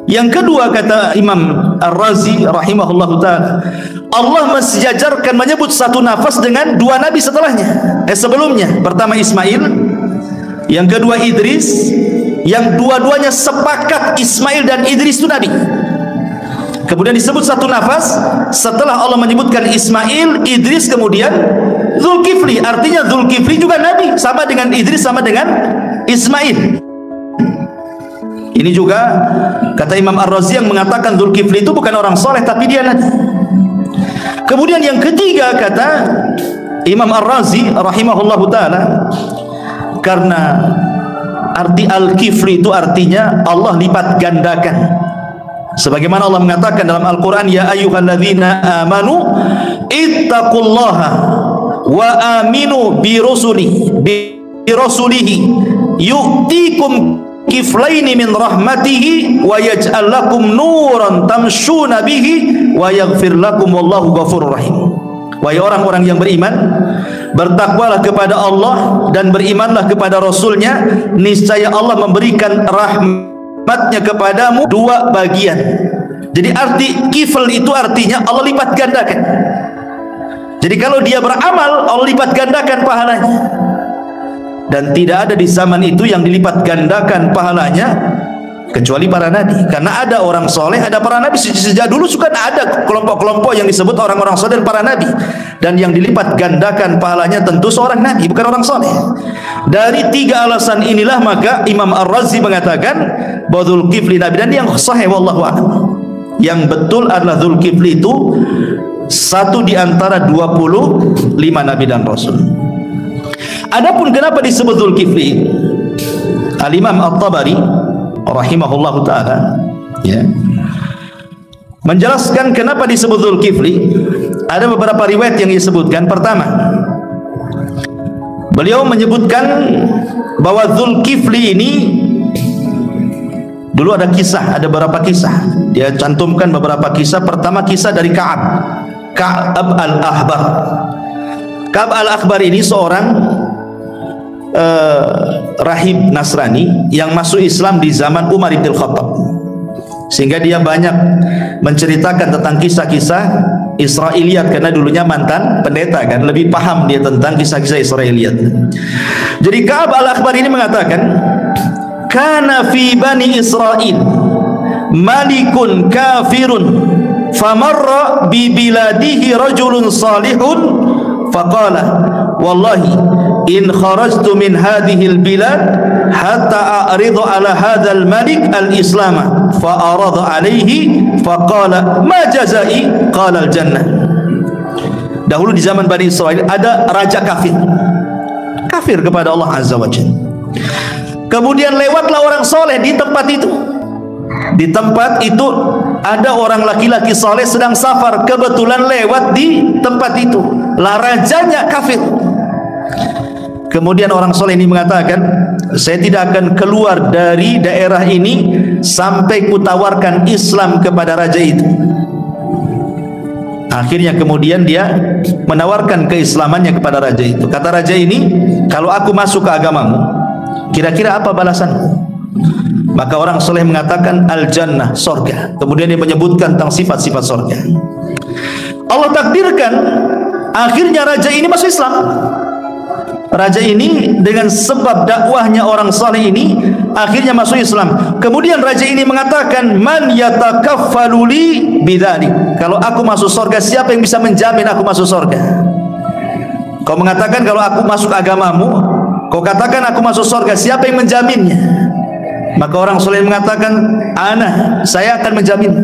Yang kedua, kata Imam Ar-Razi rahimahullahu ta'ala, Allah mensejajarkan menyebut satu nafas dengan dua nabi setelahnya, sebelumnya. Pertama Ismail, yang kedua Idris, yang dua-duanya sepakat Ismail dan Idris itu nabi. Kemudian disebut satu nafas setelah Allah menyebutkan Ismail, Idris, kemudian Dzulkifli. Artinya Dzulkifli juga nabi, sama dengan Idris, sama dengan Ismail. Ini juga kata Imam Ar-Razi yang mengatakan Dzulkifli itu bukan orang soleh, tapi dia nabi. Kemudian yang ketiga, kata Imam Ar-Razi rahimahullahu taala, karena arti al-kifli itu artinya Allah lipat gandakan. Sebagaimana Allah mengatakan dalam Al-Quran, ya ayyuhalladzina amanu ittaqullaha wa aminu bi rasulihi yu'tikum kiflaini min rahmatihi wa yaj'al lakum nuran tamshuna bihi wa yaghfir lakum wallahu ghafurur rahim. Wahai orang-orang yang beriman, bertakwalah kepada Allah dan berimanlah kepada Rasulnya, niscaya Allah memberikan rahmatnya kepadamu dua bagian. Jadi arti kifl itu artinya Allah lipat gandakan. Jadi kalau dia beramal, Allah lipat gandakan pahalanya. Dan tidak ada di zaman itu yang dilipat gandakan pahalanya kecuali para nabi. Karena ada orang soleh, ada para nabi. Sejak dulu suka ada kelompok-kelompok yang disebut orang-orang soleh dan para nabi. Dan yang dilipat gandakan pahalanya tentu seorang nabi, bukan orang soleh. Dari tiga alasan inilah maka Imam Ar-Razi mengatakan bahwa Dzulkifli nabi, dan yang sahih wallahu a'lam, yang betul adalah Dzulkifli itu satu di antara 25 nabi dan rasul. Adapun kenapa disebut Dzulkifli, Al-Imam At-Tabari rahimahullahu taala ya menjelaskan kenapa disebut Dzulkifli. Ada beberapa riwayat yang disebutkan. Pertama, beliau menyebutkan bahwa Dzulkifli ini dulu ada kisah, ada beberapa kisah. Dia cantumkan beberapa kisah. Pertama, kisah dari Ka'ab al-Ahbar. Ka'ab al-Ahbar ini seorang rahib Nasrani yang masuk Islam di zaman Umar bin Khattab, sehingga dia banyak menceritakan tentang kisah-kisah Israiliyat, karena dulunya mantan pendeta kan, lebih paham dia tentang kisah-kisah Israiliyat. Jadi Ka'ab al-Ahbar ini mengatakan, kana fi bani Israil malikun kafirun famarra bi biladihi rajulun salihun faqala wallahi in kharajtu min hadhil bilad hatta a'ridu ala hadzal malik al-islam fa arada alaihi faqala ma jazai qala al-jannah. Dahulu di zaman Bani Israil ada raja kafir kepada Allah Azza wa Jalla. Kemudian lewatlah orang soleh di tempat itu. Di tempat itu ada orang laki-laki soleh sedang safar, kebetulan lewat di tempat itu. Lah rajanya kafir. Kemudian orang soleh ini mengatakan, saya tidak akan keluar dari daerah ini sampai kutawarkan Islam kepada raja itu. Akhirnya kemudian dia menawarkan keislamannya kepada raja itu. Kata raja ini, kalau aku masuk ke agamamu, kira-kira apa balasanku? Maka orang soleh mengatakan al-jannah, sorga. Kemudian dia menyebutkan tentang sifat-sifat sorga. Allah takdirkan akhirnya raja ini masuk Islam. Raja ini dengan sebab dakwahnya orang saleh ini akhirnya masuk Islam. Kemudian raja ini mengatakan, man yatakaffalu li bidzalik. Kalau aku masuk surga, siapa yang bisa menjamin aku masuk surga? Kau mengatakan kalau aku masuk agamamu, kau katakan aku masuk surga, siapa yang menjaminnya? Maka orang saleh mengatakan, ana, saya akan menjamin.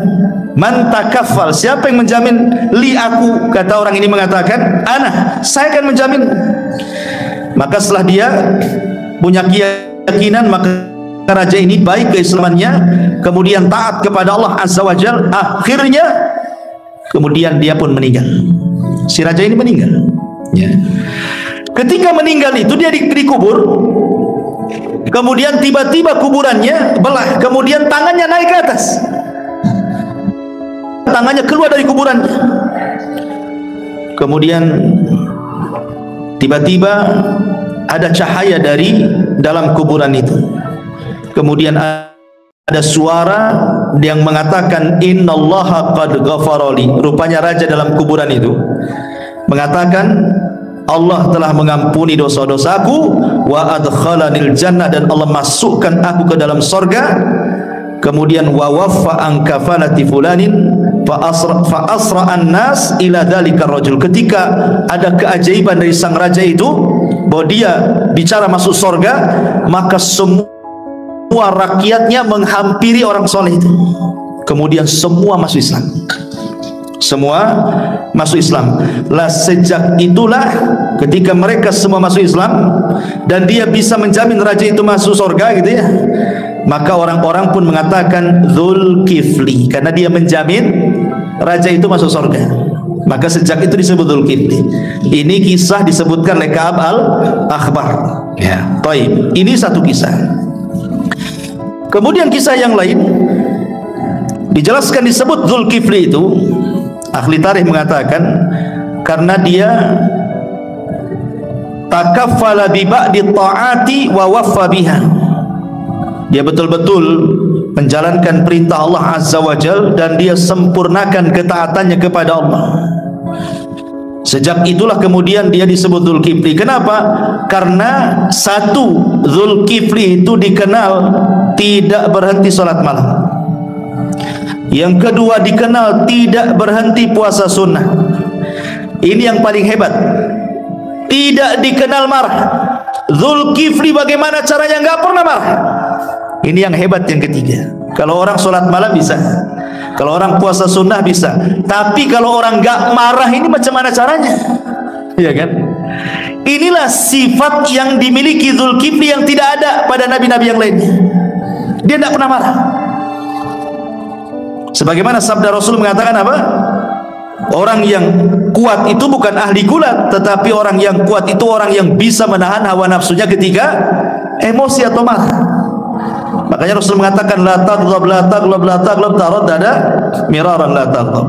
Man takaffal, siapa yang menjamin li aku? Kata orang ini mengatakan, ana, saya akan menjamin. Maka setelah dia punya keyakinan, maka raja ini baik keislamannya, kemudian taat kepada Allah Azza wa Jalla. Akhirnya kemudian dia pun meninggal. Si raja ini meninggal ya. Ketika meninggal itu dia dikubur. Kemudian tiba-tiba kuburannya belah, kemudian tangannya naik ke atas, tangannya keluar dari kuburannya. Kemudian tiba-tiba ada cahaya dari dalam kuburan itu. Kemudian ada suara yang mengatakan, innallaha qad ghafarali. Rupanya raja dalam kuburan itu mengatakan, Allah telah mengampuni dosa-dosaku, wa adkhalanil jannah, dan Allah masukkan aku ke dalam surga. Kemudian wa waffa an kafalati fulanin fa asra'an nas ila dzalika rajul. Ketika ada keajaiban dari sang raja itu bahwa dia bicara masuk surga, maka semua rakyatnya menghampiri orang soleh itu. Kemudian semua masuk Islam. Semua masuk Islam. Lah sejak itulah ketika mereka semua masuk Islam dan dia bisa menjamin raja itu masuk surga gitu ya, maka orang-orang pun mengatakan Dzulkifli karena dia menjamin raja itu masuk surga. Maka sejak itu disebut Dzulkifli. Ini kisah disebutkan oleh Ka'ab al-Akhbar. Ya, baik. Ini satu kisah. Kemudian kisah yang lain dijelaskan disebut Dzulkifli itu. Ahli tarikh mengatakan karena dia takaffala bi ba'di ta'ati wa waffa biha. Dia betul-betul menjalankan perintah Allah Azza wa Jalla dan dia sempurnakan ketaatannya kepada Allah. Sejak itulah kemudian dia disebut Dzulkifli. Kenapa? Karena satu, Dzulkifli itu dikenal tidak berhenti salat malam. Yang kedua, dikenal tidak berhenti puasa sunnah. Ini yang paling hebat. Tidak dikenal marah. Dzulkifli bagaimana caranya nggak pernah marah. Ini yang hebat yang ketiga. Kalau orang sholat malam bisa, kalau orang puasa sunnah bisa, tapi kalau orang nggak marah ini macam mana caranya? Iya kan? Inilah sifat yang dimiliki Dzulkifli yang tidak ada pada nabi-nabi yang lainnya. Dia tidak pernah marah. Sebagaimana sabda Rasul mengatakan apa? Orang yang kuat itu bukan ahli gulat, tetapi orang yang kuat itu orang yang bisa menahan hawa nafsunya ketika emosi atau marah. Makanya Rasul mengatakan la taghdab la taghlab la taghlab taraddada miraran la taghdab.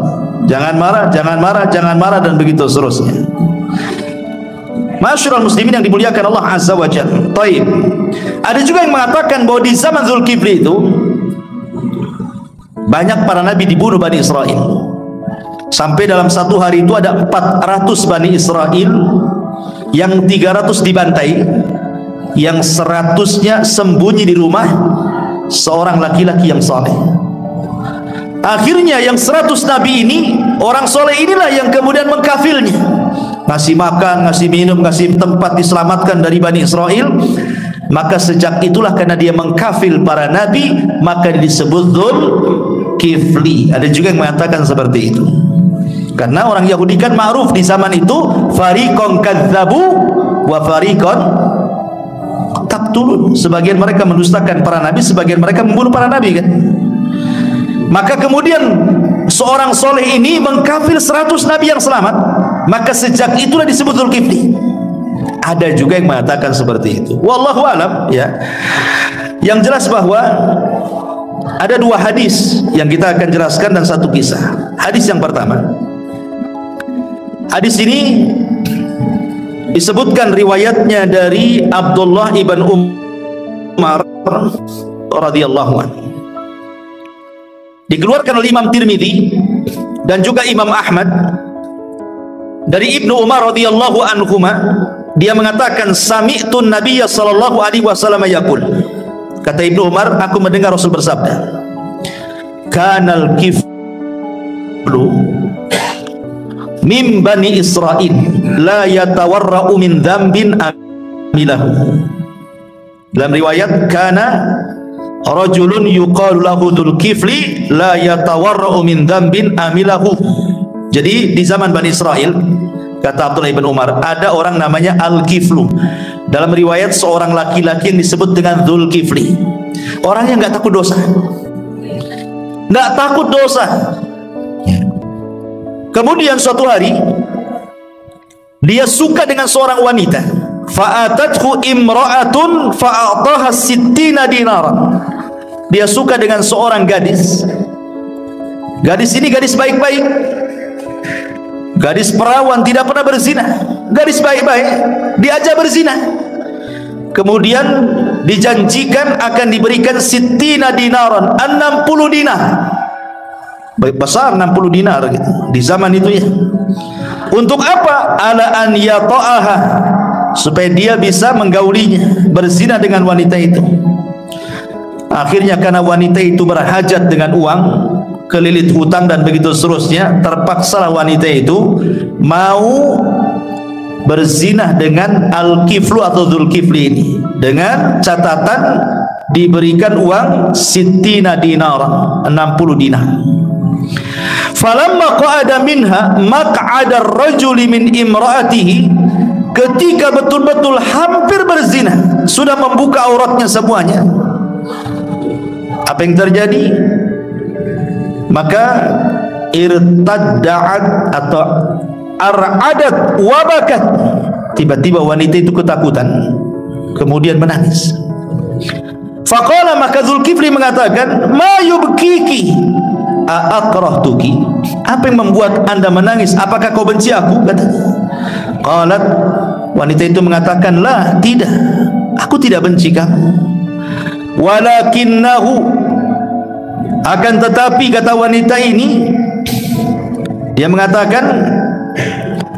Jangan marah, jangan marah, jangan marah dan begitu seterusnya. Masyarul muslimin yang dimuliakan Allah Azza wa Jalla. Baik. Ada juga yang mengatakan bahwa di zaman Dzulkifli itu banyak para nabi dibunuh Bani Israel. Sampai dalam satu hari itu ada 400 Bani Israel, yang 300 dibantai, yang 100-nya sembunyi di rumah seorang laki-laki yang saleh. Akhirnya yang 100 nabi ini, orang soleh inilah yang kemudian mengkafilnya, ngasih makan, ngasih minum, ngasih tempat diselamatkan dari Bani Israel. Maka sejak itulah karena dia mengkafil para nabi, maka disebut Dzulkifli. Ada juga yang mengatakan seperti itu. Karena orang Yahudi kan ma'ruf di zaman itu, fariqon kadzabu wa fariqon taqtulun. Sebagian mereka mendustakan para nabi, sebagian mereka membunuh para nabi kan. Maka kemudian seorang soleh ini mengkafir 100 nabi yang selamat, maka sejak itulah disebut Dzulkifli. Ada juga yang mengatakan seperti itu. Wallahu alam ya. Yang jelas bahwa ada dua hadis yang kita akan jelaskan dan satu kisah. Hadis yang pertama. Hadis ini disebutkan riwayatnya dari Abdullah ibn Umar radhiyallahu anhu. Dikeluarkan oleh Imam Tirmidzi dan juga Imam Ahmad dari Ibnu Umar radhiyallahu anhuma. Dia mengatakan sami'tun nabiyya sallallahu alaihi wasallam yaqul. Kata Ibnu Umar, aku mendengar Rasul bersabda, kanal kiflu min bani Israil la yatawarra'u min dzambin amilahu. Dalam riwayat kana rajulun yuqalu lahu Dzulkifli la yatawarra'u min dzambin amilahu. Jadi di zaman Bani Israel, kata Abdullah bin Umar, ada orang namanya Al-Kiflu. Dalam riwayat seorang laki-laki yang disebut dengan Dzulkifli. Orangnya nggak takut dosa, nggak takut dosa. Kemudian suatu hari dia suka dengan seorang wanita. Fa'atathu imra'atun fa'ataha sittina dinaran. Dia suka dengan seorang gadis. Gadis ini gadis baik-baik, gadis perawan, tidak pernah berzina, gadis baik-baik, diajak berzina. Kemudian dijanjikan akan diberikan sittina dinaran, 60 dinar. Baik besar 60 dinar gitu di zaman itu ya. Untuk apa? Ala an yata'aha, supaya dia bisa menggaulinya, berzina dengan wanita itu. Akhirnya karena wanita itu berhajat dengan uang, kelilit hutang dan begitu seterusnya, terpaksalah wanita itu mau berzina dengan Al-Kiflu atau Dzulkifli ini, dengan catatan diberikan uang sittina dinar, 60 dinar. Falamma qa'ada minha maq'ada ar-rajuli min imra'atihi, ketika betul-betul hampir berzina, sudah membuka auratnya semuanya, apa yang terjadi? Maka irtadda'at atau ar'adat wabakat, tiba-tiba wanita itu ketakutan, kemudian menangis. Faqala, maka Zulkifli mengatakan, ma yubkiki a'akrahtuki, apa yang membuat anda menangis? Apakah kau benci aku? Katanya. Qalat, wanita itu mengatakan, la, tidak, aku tidak benci kamu. Walakinnahu, akan tetapi, kata wanita ini, dia mengatakan,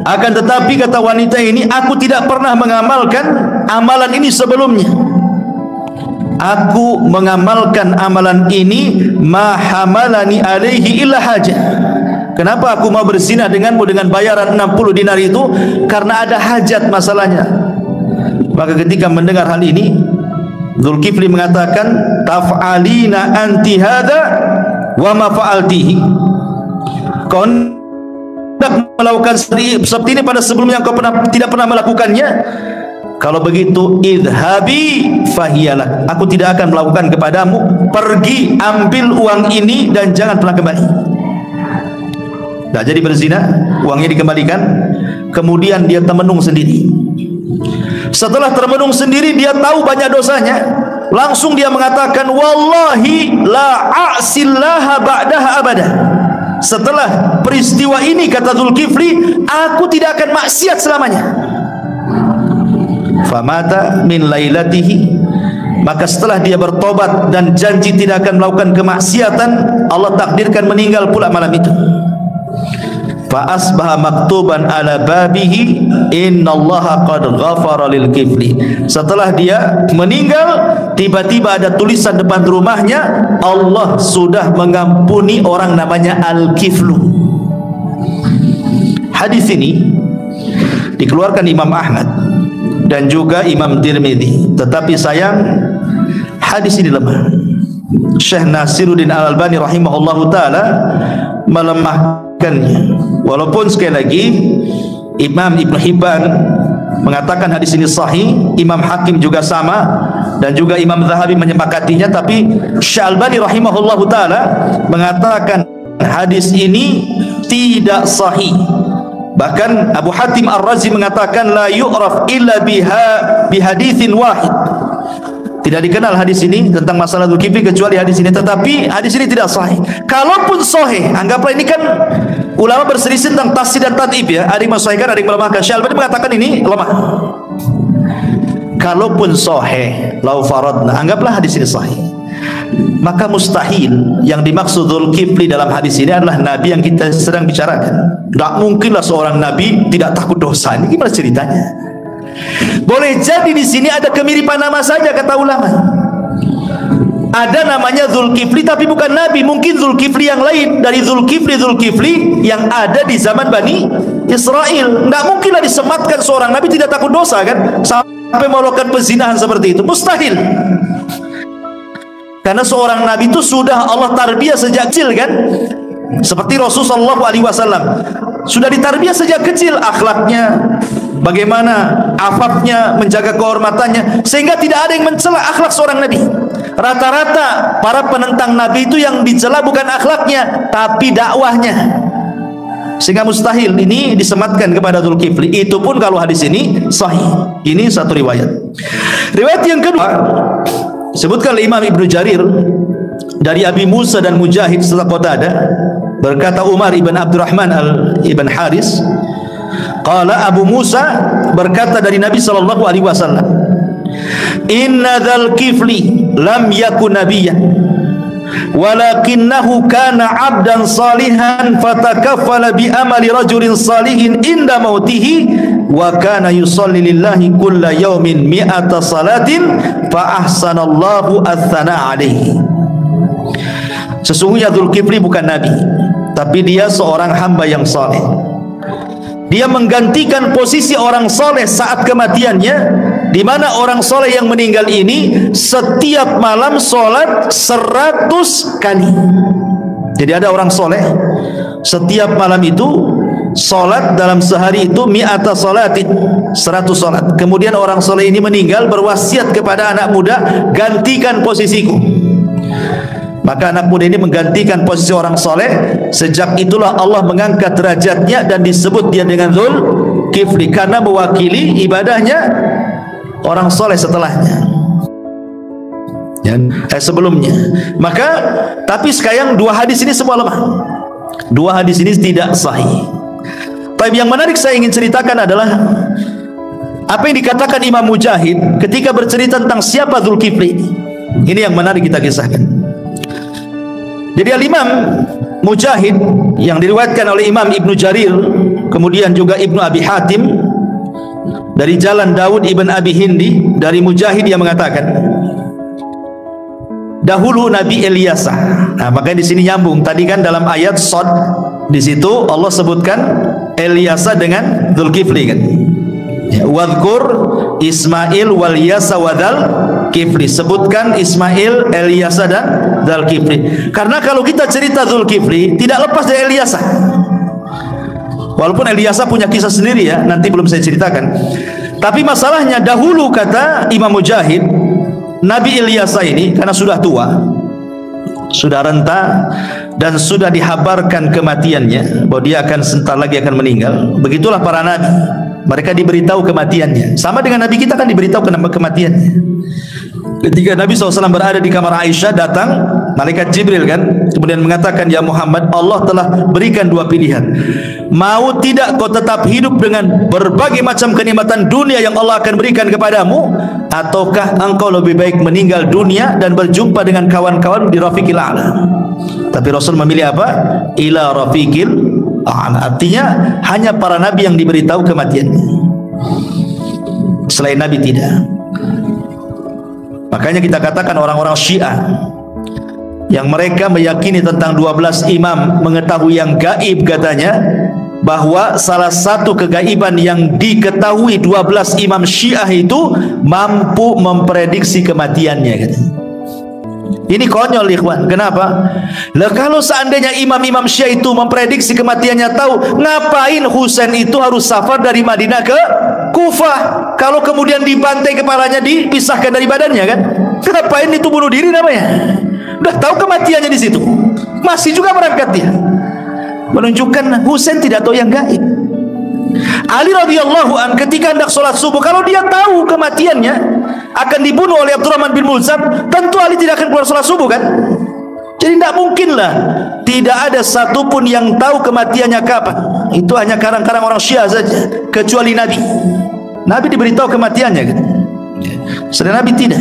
akan tetapi, kata wanita ini, aku tidak pernah mengamalkan amalan ini sebelumnya. Aku mengamalkan amalan ini ma hamalani alaihi illa hajah. Kenapa aku mau berzina denganmu dengan bayaran 60 dinar itu? Karena ada hajat masalahnya. Maka ketika mendengar hal ini, Zulkifli mengatakan, taf'alina anti hadha wa ma fa'altihi. Kau hendak melakukan seperti ini pada sebelumnya kau tidak pernah melakukannya. Kalau begitu, idhabi fahiyalah, aku tidak akan melakukan kepadamu. Pergi, ambil uang ini dan jangan pernah kembali. Tak jadi berzina, uangnya dikembalikan. Kemudian dia termenung sendiri. Setelah termenung sendiri, dia tahu banyak dosanya. Langsung dia mengatakan, wallahi la a'sillaha ba'daha abada. Setelah peristiwa ini, kata Zulkifli, aku tidak akan maksiat selamanya. Famata min lailatihi, maka setelah dia bertobat dan janji tidak akan melakukan kemaksiatan, Allah takdirkan meninggal pula malam itu. Fa asbaha maktuban ala babihi innallaha qad ghafara lil kifli. Setelah dia meninggal, tiba-tiba ada tulisan depan rumahnya, Allah sudah mengampuni orang namanya Al-Kiflu. Hadis ini dikeluarkan Imam Ahmad dan juga Imam Tirmidzi, tetapi sayang hadis ini lemah. Syekh Nasiruddin Al-Albani rahimahullahu taala melemahkannya. Walaupun sekali lagi Imam Ibn Hibban mengatakan hadis ini sahih, Imam Hakim juga sama, dan juga Imam Zahabi menyepakatinya, tapi Syekh Al-Albani rahimahullahu taala mengatakan hadis ini tidak sahih. Bahkan Abu Hatim Ar-Razi mengatakan la yu'raf illa bihaditsin wahid. Tidak dikenal hadis ini tentang masalah Zulkifli kecuali hadis ini, tetapi hadis ini tidak sahih. Kalaupun sahih, anggaplah ini kan ulama berselisih tentang tashdid dan tad'if ya, ada yang mensahihkan, ada yang melemahkan. Syekh Al-Albani mengatakan ini lemah. Kalaupun sahih, lau faradna, anggaplah hadis ini sahih, maka mustahil yang dimaksud Zulkifli dalam hadis ini adalah Nabi yang kita sedang bicarakan. Tak mungkinlah seorang Nabi tidak takut dosa. Ini gimana ceritanya? Boleh jadi di sini ada kemiripan nama saja, kata ulama. Ada namanya Zulkifli tapi bukan Nabi. Mungkin Zulkifli yang lain dari Zulkifli yang ada di zaman Bani Israel. Nggak mungkinlah disematkan seorang Nabi tidak takut dosa kan, sampai melakukan pezinahan seperti itu. Mustahil. Karena seorang Nabi itu sudah Allah tarbiyah sejak kecil kan. Seperti Rasulullah SAW sudah ditarbiyah sejak kecil, akhlaknya bagaimana, afafnya, menjaga kehormatannya, sehingga tidak ada yang mencela akhlak seorang Nabi. Rata-rata para penentang Nabi itu yang dicela bukan akhlaknya tapi dakwahnya, sehingga mustahil ini disematkan kepada Zulkifli. Itu pun kalau hadis ini sahih. Ini satu riwayat. Riwayat yang kedua sebutkan oleh Imam Ibnu Jarir dari Abi Musa dan Mujahid serta Qatadah, berkata Umar ibn Abdurrahman ibn Haris, qala Abu Musa berkata dari Nabi sallallahu alaihi wasallam, inna dzal kifli lam yakun nabiyyan walakinnahu kana 'abdan salihan fatakaffala bi amali rajulin salihin inda mautihi wa kana yusalli lillahi kulla yawmin mi'ata salatin fa ahsanallahu ats-tsana 'alaihi. Sesungguhnya Zulkifli bukan nabi, tapi dia seorang hamba yang saleh. Dia menggantikan posisi orang soleh saat kematiannya, di mana orang soleh yang meninggal ini setiap malam sholat 100 kali. Jadi ada orang soleh setiap malam itu solat dalam sehari itu mi'ata salatin, 100 solat. Kemudian orang soleh ini meninggal berwasiat kepada anak muda, gantikan posisiku. Maka anak muda ini menggantikan posisi orang soleh. Sejak itulah Allah mengangkat derajatnya dan disebut dia dengan Zulkifli, karena mewakili ibadahnya orang soleh setelahnya, sebelumnya. Maka tapi sekarang dua hadis ini semua lemah. Dua hadis ini tidak sahih. Tapi yang menarik saya ingin ceritakan adalah apa yang dikatakan Imam Mujahid ketika bercerita tentang siapa Zulkifli. Ini yang menarik kita kisahkan. Jadi Al-Imam Mujahid yang diriwayatkan oleh Imam Ibnu Jarir, kemudian juga Ibnu Abi Hatim dari jalan Daud ibn Abi Hindi dari Mujahid yang mengatakan, dahulu Nabi Ilyasa. Nah, makanya di sini nyambung. Tadi kan dalam ayat Shad di situ Allah sebutkan Ilyasa dengan Zulkifli kan. Ya, wadhkur Ismail wal Yasa wadal Kifli, sebutkan Ismail, Ilyasa dan Zulkifli. Karena kalau kita cerita Zulkifli tidak lepas dari Ilyasa. Walaupun Ilyasa punya kisah sendiri ya, nanti belum saya ceritakan. Tapi masalahnya dahulu kata Imam Mujahid, Nabi Ilyasa ini karena sudah tua, sudah renta, dan sudah dihabarkan kematiannya, bahwa dia akan sebentar lagi akan meninggal. Begitulah para nabi, mereka diberitahu kematiannya. Sama dengan Nabi kita kan diberitahu kematiannya. Ketika Nabi SAW berada di kamar Aisyah, datang malaikat Jibril kan, kemudian mengatakan, ya Muhammad, Allah telah berikan dua pilihan. Mau tidak kau tetap hidup dengan berbagai macam kenikmatan dunia yang Allah akan berikan kepadamu, ataukah engkau lebih baik meninggal dunia dan berjumpa dengan kawan-kawan di Rafiqil A'la? Tapi Rasul memilih apa? Ila Rafiqil A'la. Artinya hanya para nabi yang diberitahu kematiannya, selain Nabi tidak. Makanya kita katakan orang-orang Syiah yang mereka meyakini tentang 12 imam, mengetahui yang gaib katanya, bahwa salah satu kegaiban yang diketahui 12 imam Syiah itu mampu memprediksi kematiannya katanya. Ini konyol ikhwan. Kenapa? Lah kalau seandainya imam-imam Syiah itu memprediksi kematiannya tahu, ngapain Husain itu harus safar dari Madinah ke Kufah? Kalau kemudian dibantai kepalanya, dipisahkan dari badannya kan? Ngapain itu bunuh diri namanya? Udah tahu kematiannya di situ, masih juga berangkat dia. Menunjukkan Husain tidak tahu yang gaib. Ali radhiyallahu an ketika hendak sholat subuh, kalau dia tahu kematiannya akan dibunuh oleh Abdurrahman bin Mulzam, tentu Ali tidak akan keluar sholat subuh kan? Jadi tidak mungkinlah, tidak ada satupun yang tahu kematiannya kapan. Itu hanya karang-karang orang Syiah saja, kecuali Nabi. Nabi diberitahu kematiannya kan? Sedangkan Nabi tidak.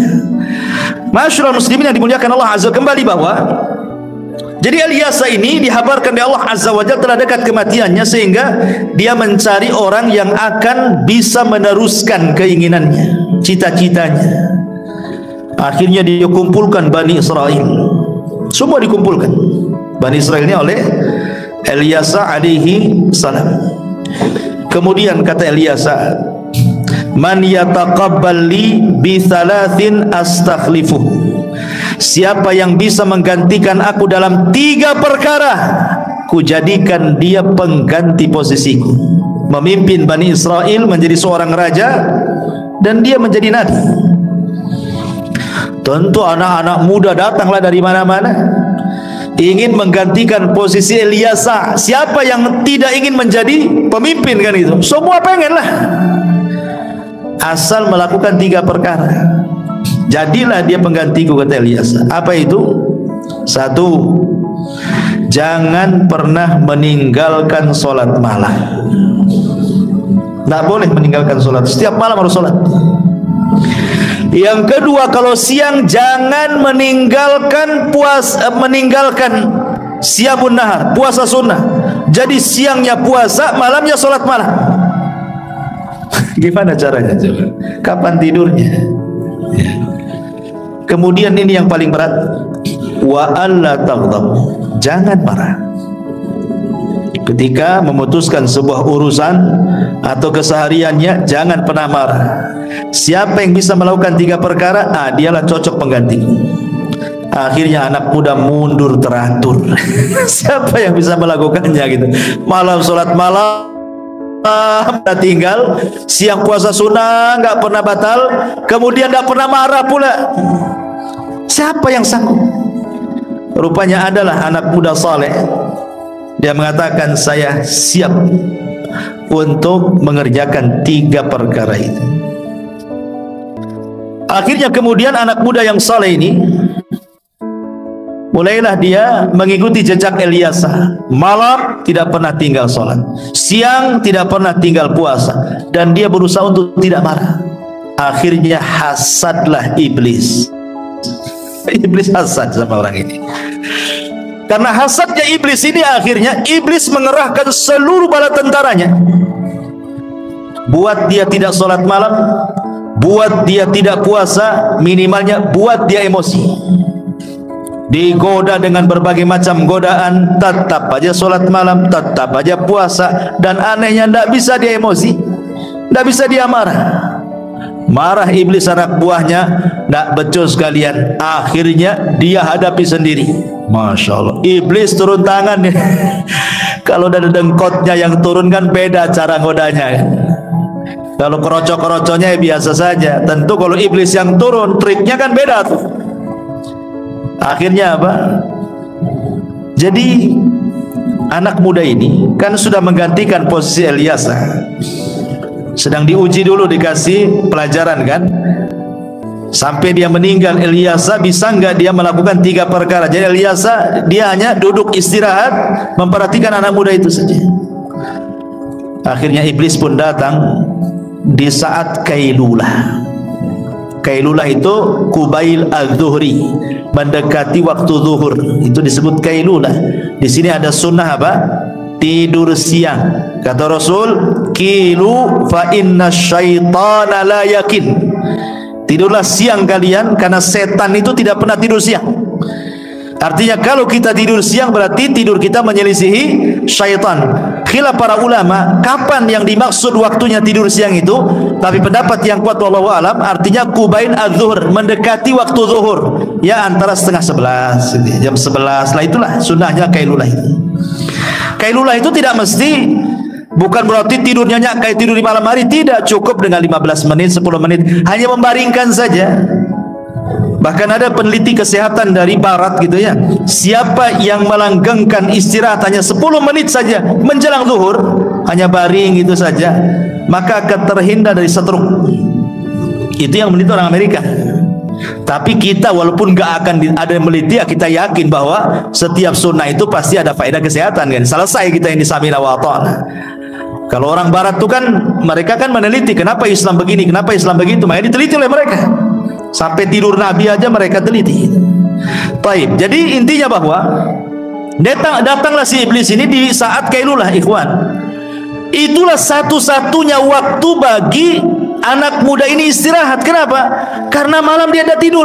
Masyarul muslimin yang dimuliakan Allah Azza, kembali bahwa jadi Ilyasa ini dihabarkan oleh Allah Azza wa Jalla telah dekat kematiannya, sehingga dia mencari orang yang akan bisa meneruskan keinginannya, cita-citanya. Akhirnya dia kumpulkan Bani Israel. Semua dikumpulkan Bani Israel ini oleh Ilyasa alaihi salam. Kemudian kata Ilyasa, man yataqabbal li bi thalathin astakhlifuh. Siapa yang bisa menggantikan aku dalam 3 perkara, ku jadikan dia pengganti posisiku. Memimpin Bani Israel, menjadi seorang raja, dan dia menjadi nabi. Tentu anak-anak muda datanglah dari mana-mana, ingin menggantikan posisi Ilyasa. Siapa yang tidak ingin menjadi pemimpin kan itu? Semua pengenlah, asal melakukan 3 perkara. Jadilah dia penggantiku, kata Ilyasa. Apa itu? 1, jangan pernah meninggalkan sholat malam. Tidak boleh meninggalkan sholat, setiap malam harus sholat. Yang kedua, kalau siang jangan meninggalkan siamun nahar, puasa sunnah. Jadi siangnya puasa, malamnya sholat malam. Gimana caranya coba? Kapan tidurnya? Ya. Kemudian ini yang paling berat, wa alla taghdab, jangan marah. Ketika memutuskan sebuah urusan atau kesehariannya, jangan pernah marah. Siapa yang bisa melakukan 3 perkara, dialah cocok penggantiku. Akhirnya anak muda mundur teratur. Siapa yang bisa melakukannya gitu? Malam sholat malam udah tinggal, siang puasa sunnah nggak pernah batal, kemudian nggak pernah marah pula. Siapa yang sanggup? Rupanya adalah anak muda saleh. Dia mengatakan, saya siap untuk mengerjakan 3 perkara itu. Akhirnya kemudian anak muda yang saleh ini mulailah dia mengikuti jejak Ilyasa. Malam tidak pernah tinggal sholat, siang tidak pernah tinggal puasa, dan dia berusaha untuk tidak marah. Akhirnya hasadlah iblis. Iblis hasad sama orang ini. Karena hasadnya iblis ini, akhirnya iblis mengerahkan seluruh bala tentaranya, buat dia tidak sholat malam, buat dia tidak puasa, minimalnya buat dia emosi. Digoda dengan berbagai macam godaan, tetap aja sholat malam, tetap aja puasa, dan anehnya tidak bisa dia emosi, tidak bisa dia marah. Marah iblis anak buahnya, tidak becus kalian. Akhirnya dia hadapi sendiri. Masya Allah, iblis turun tangan. Kalau dari dengkotnya yang turun kan beda cara godanya. Kalau kerocok-kerocoknya biasa saja. Tentu kalau iblis yang turun, triknya kan beda tuh. Akhirnya apa? Jadi anak muda ini kan sudah menggantikan posisi Ilyasa. Sedang diuji dulu, dikasih pelajaran kan, sampai dia meninggal. Ilyasa bisa nggak dia melakukan 3 perkara? Jadi Ilyasa dia hanya duduk istirahat memperhatikan anak muda itu saja. Akhirnya iblis pun datang di saat kailulah. Kailulah itu kubail al-zuhri, mendekati waktu zuhur, itu disebut kailulah. Di sini ada sunnah apa? Tidur siang. Kata Rasul, kilu fa inna syaitana la yakin. Tidurlah siang kalian, karena setan itu tidak pernah tidur siang. Artinya kalau kita tidur siang berarti tidur kita menyelisihi syaitan. Khilaf para ulama kapan yang dimaksud waktunya tidur siang itu, tapi pendapat yang kuat wallahu alam artinya kubain az-zuhur, mendekati waktu zuhur, ya antara 10:30 jam 11. Lah itulah sunnahnya kailulah itu. Kailulah itu tidak mesti, bukan berarti tidurnya kayak tidur di malam hari, tidak, cukup dengan 15 menit, 10 menit, hanya membaringkan saja. Bahkan ada peneliti kesehatan dari barat gitu ya, siapa yang melanggengkan istirahat hanya 10 menit saja menjelang zuhur, hanya baring itu saja, maka akan terhindar dari stroke. Itu yang meneliti orang Amerika. Tapi kita walaupun gak akan ada yang meneliti, kita yakin bahwa setiap sunnah itu pasti ada faedah kesehatan kan. Selesai kita ini samina wa ta'ala. Kalau orang barat itu kan mereka kan meneliti kenapa Islam begini, kenapa Islam begitu, makanya diteliti oleh mereka. Sampai tidur Nabi aja mereka teliti. Baik, jadi intinya bahwa datanglah si iblis ini di saat kailulah, ikhwan. Itulah satu-satunya waktu bagi anak muda ini istirahat. Kenapa? Karena malam dia ada tidur.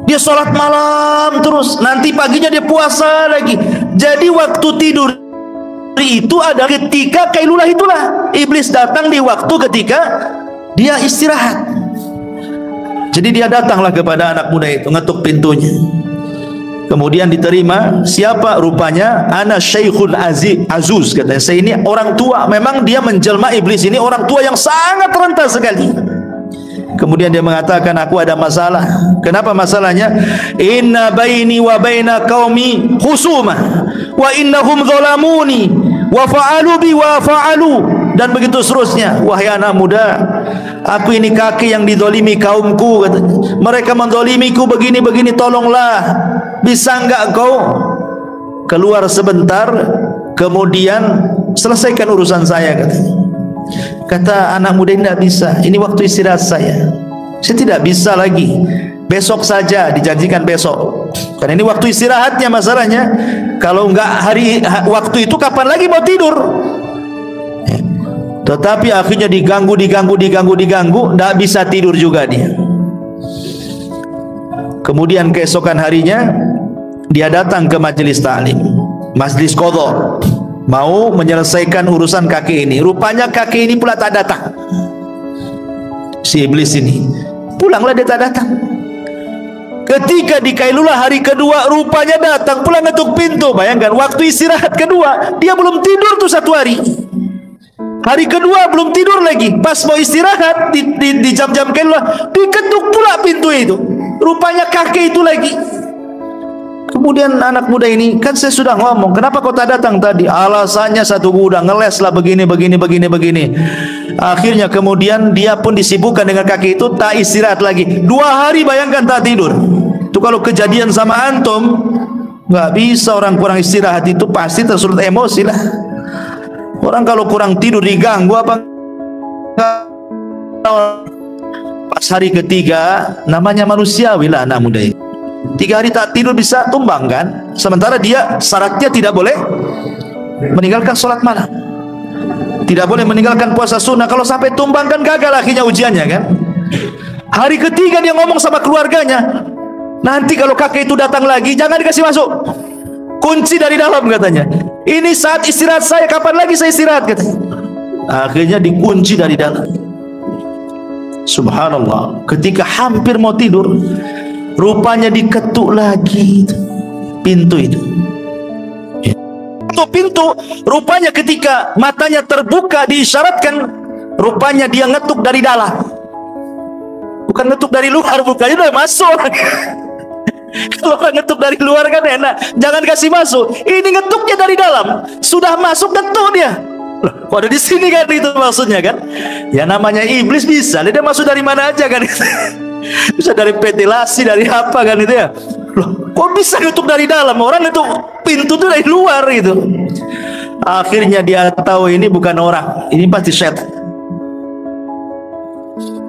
Dia sholat malam terus, nanti paginya dia puasa lagi. Jadi waktu tidur itu ada ketika kailulah itulah. Iblis datang di waktu ketika dia istirahat. Jadi dia datanglah kepada anak muda itu, ngetuk pintunya. Kemudian diterima. Siapa? Rupanya ana syaikhul azuz, katanya. Saya ini orang tua. Memang dia menjelma iblis ini orang tua yang sangat renta sekali. Kemudian dia mengatakan, aku ada masalah. Kenapa masalahnya? Inna baini wa baina qaumi khusumah wa innahum zalamuni wa fa'alu bi wa fa'alu, dan begitu seterusnya. Wahai anak muda, aku ini kaki yang didolimi kaumku, katanya. Mereka mendolimiku begini-begini, tolonglah. Bisa enggak kau keluar sebentar, kemudian selesaikan urusan saya, katanya. Kata anak muda, tidak bisa, ini waktu istirahat saya tidak bisa lagi, besok saja, dijanjikan besok, karena ini waktu istirahatnya masalahnya. Kalau enggak waktu itu kapan lagi mau tidur? Tetapi akhirnya diganggu, tidak bisa tidur juga dia. Kemudian keesokan harinya dia datang ke majelis ta'lim, majelis qadha, mau menyelesaikan urusan kaki ini. Rupanya kaki ini pula tak datang. Si iblis ini pulanglah, dia tak datang. Ketika di Kailula hari kedua, rupanya datang pula ngetuk pintu. Bayangkan, waktu istirahat kedua, dia belum tidur tuh 1 hari. Hari kedua belum tidur lagi. Pas mau istirahat di jam-jam Kailula, diketuk pula pintu itu. Rupanya kakek itu lagi. Kemudian anak muda ini, kan saya sudah ngomong, kenapa kau tak datang tadi? Alasannya satu gudang, ngeles lah begini. Akhirnya kemudian dia pun disibukkan dengan kakek itu, tak istirahat lagi. 2 hari bayangkan tak tidur. Itu kalau kejadian sama antum, nggak bisa orang kurang istirahat itu pasti tersulut emosi lah. Orang kalau kurang tidur diganggu apa? Pas hari ketiga, namanya manusiawi lah anak muda ini. 3 hari tak tidur bisa tumbang kan? Sementara dia syaratnya tidak boleh meninggalkan sholat malam, tidak boleh meninggalkan puasa sunnah. Kalau sampai tumbang kan gagal akhirnya ujiannya kan. Hari ketiga dia ngomong sama keluarganya, nanti kalau kakek itu datang lagi jangan dikasih masuk, kunci dari dalam katanya. Ini saat istirahat saya, kapan lagi saya istirahat katanya. Akhirnya dikunci dari dalam. Subhanallah, ketika hampir mau tidur, rupanya diketuk lagi pintu itu. Pintu rupanya ketika matanya terbuka diisyaratkan, rupanya dia ngetuk dari dalam, bukan ngetuk dari luar. Bukannya udah masuk. Kalau orang ngetuk dari luar kan enak, jangan kasih masuk. Ini ngetuknya dari dalam, sudah masuk ngetuk dia. Loh, kok ada di sini kan, itu maksudnya kan? Ya namanya iblis bisa, dia masuk dari mana aja kan? Bisa dari ventilasi, dari apa kan itu ya? Loh, kok bisa ngetuk dari dalam? Orang itu pintu tuh dari luar gitu. Akhirnya dia tahu ini bukan orang, ini pasti setan.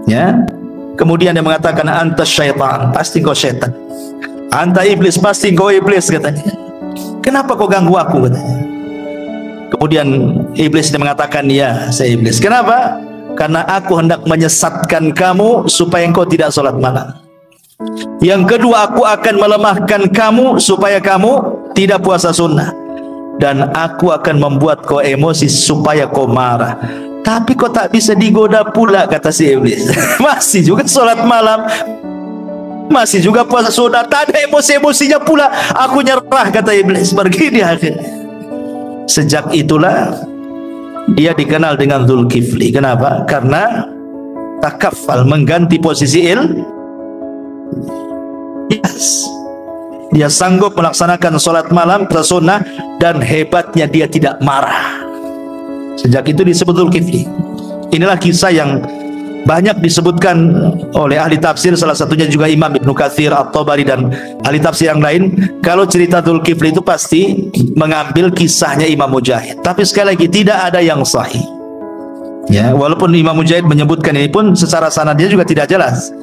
Ya. Kemudian dia mengatakan, anta syaitan, pasti kau setan. Anta iblis, pasti kau iblis katanya. Kenapa kau ganggu aku katanya. Kemudian iblis dia mengatakan, ya saya iblis. Kenapa? Karena aku hendak menyesatkan kamu supaya engkau tidak sholat malam. Yang kedua, aku akan melemahkan kamu supaya kamu tidak puasa sunnah. Dan aku akan membuat kau emosi supaya kau marah. Tapi kau tak bisa digoda pula, kata si iblis. Masih juga sholat malam, masih juga puasa sunnah, tak ada emosi-emosinya pula. Aku nyerah, kata iblis, pergi dia akhirnya. Sejak itulah dia dikenal dengan Dzulkifli. Kenapa? Karena takafal, mengganti posisi yes. Dia sanggup melaksanakan sholat malam sunnah, dan hebatnya dia tidak marah. Sejak itu disebut Dzulkifli. Inilah kisah yang banyak disebutkan oleh ahli tafsir, salah satunya juga Imam Ibnu Katsir, At-Tabari, dan ahli tafsir yang lain. Kalau cerita Dzulkifli itu pasti mengambil kisahnya Imam Mujahid. Tapi sekali lagi tidak ada yang sahih. Ya, walaupun Imam Mujahid menyebutkan ini pun secara sanadnya juga tidak jelas.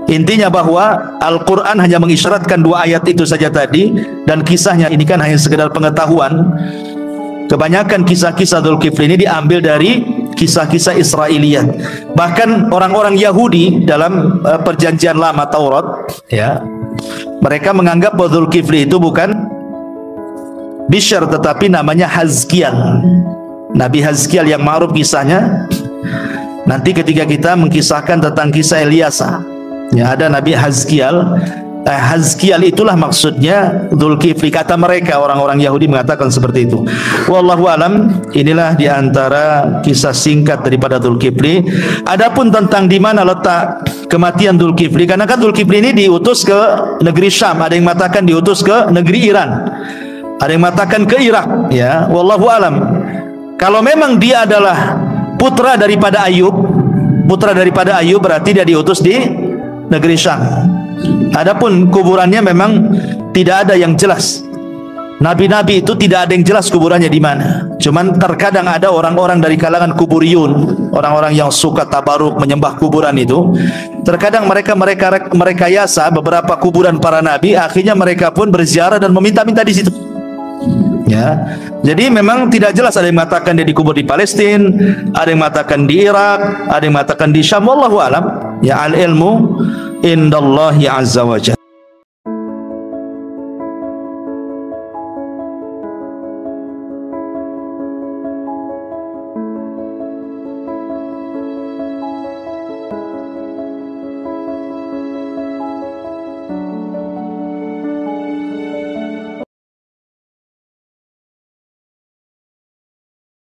Intinya bahwa Al-Quran hanya mengisyaratkan 2 ayat itu saja tadi, dan kisahnya ini kan hanya sekedar pengetahuan. Kebanyakan kisah-kisah Dzulkifli ini diambil dari kisah-kisah Israiliyat. Bahkan orang-orang Yahudi dalam perjanjian lama Taurat, ya, mereka menganggap bahwa Dzulkifli itu bukan Bishr, tetapi namanya Hazkiel. Nabi Hazkiel yang ma'ruf kisahnya. Nanti ketika kita mengkisahkan tentang kisah Ilyasa, ya, ada Nabi Hazkiel. Hazkiel itulah maksudnya Dzulkifli, kata mereka. Orang-orang Yahudi mengatakan seperti itu. Wallahu alam. Inilah diantara kisah singkat daripada Dzulkifli. Adapun tentang di mana letak kematian Dzulkifli, karena kan Dzulkifli ini diutus ke negeri Syam, ada yang mengatakan diutus ke negeri Iran, ada yang mengatakan ke Irak, ya. Wallahu alam. Kalau memang dia adalah putra daripada Ayub, berarti dia diutus di negeri Syam. Adapun kuburannya memang tidak ada yang jelas. Nabi-nabi itu tidak ada yang jelas kuburannya di mana. Cuman terkadang ada orang-orang dari kalangan kuburiyun, orang-orang yang suka tabaruk, menyembah kuburan itu. Terkadang mereka yasa beberapa kuburan para nabi, akhirnya mereka pun berziarah dan meminta-minta di situ. Ya, jadi memang tidak jelas. Ada yang mengatakan dia dikubur di Palestina, ada yang mengatakan di Irak, ada yang mengatakan di Syam. Wallahu alam. Ya, al ilmu indallahi azza wa jalla.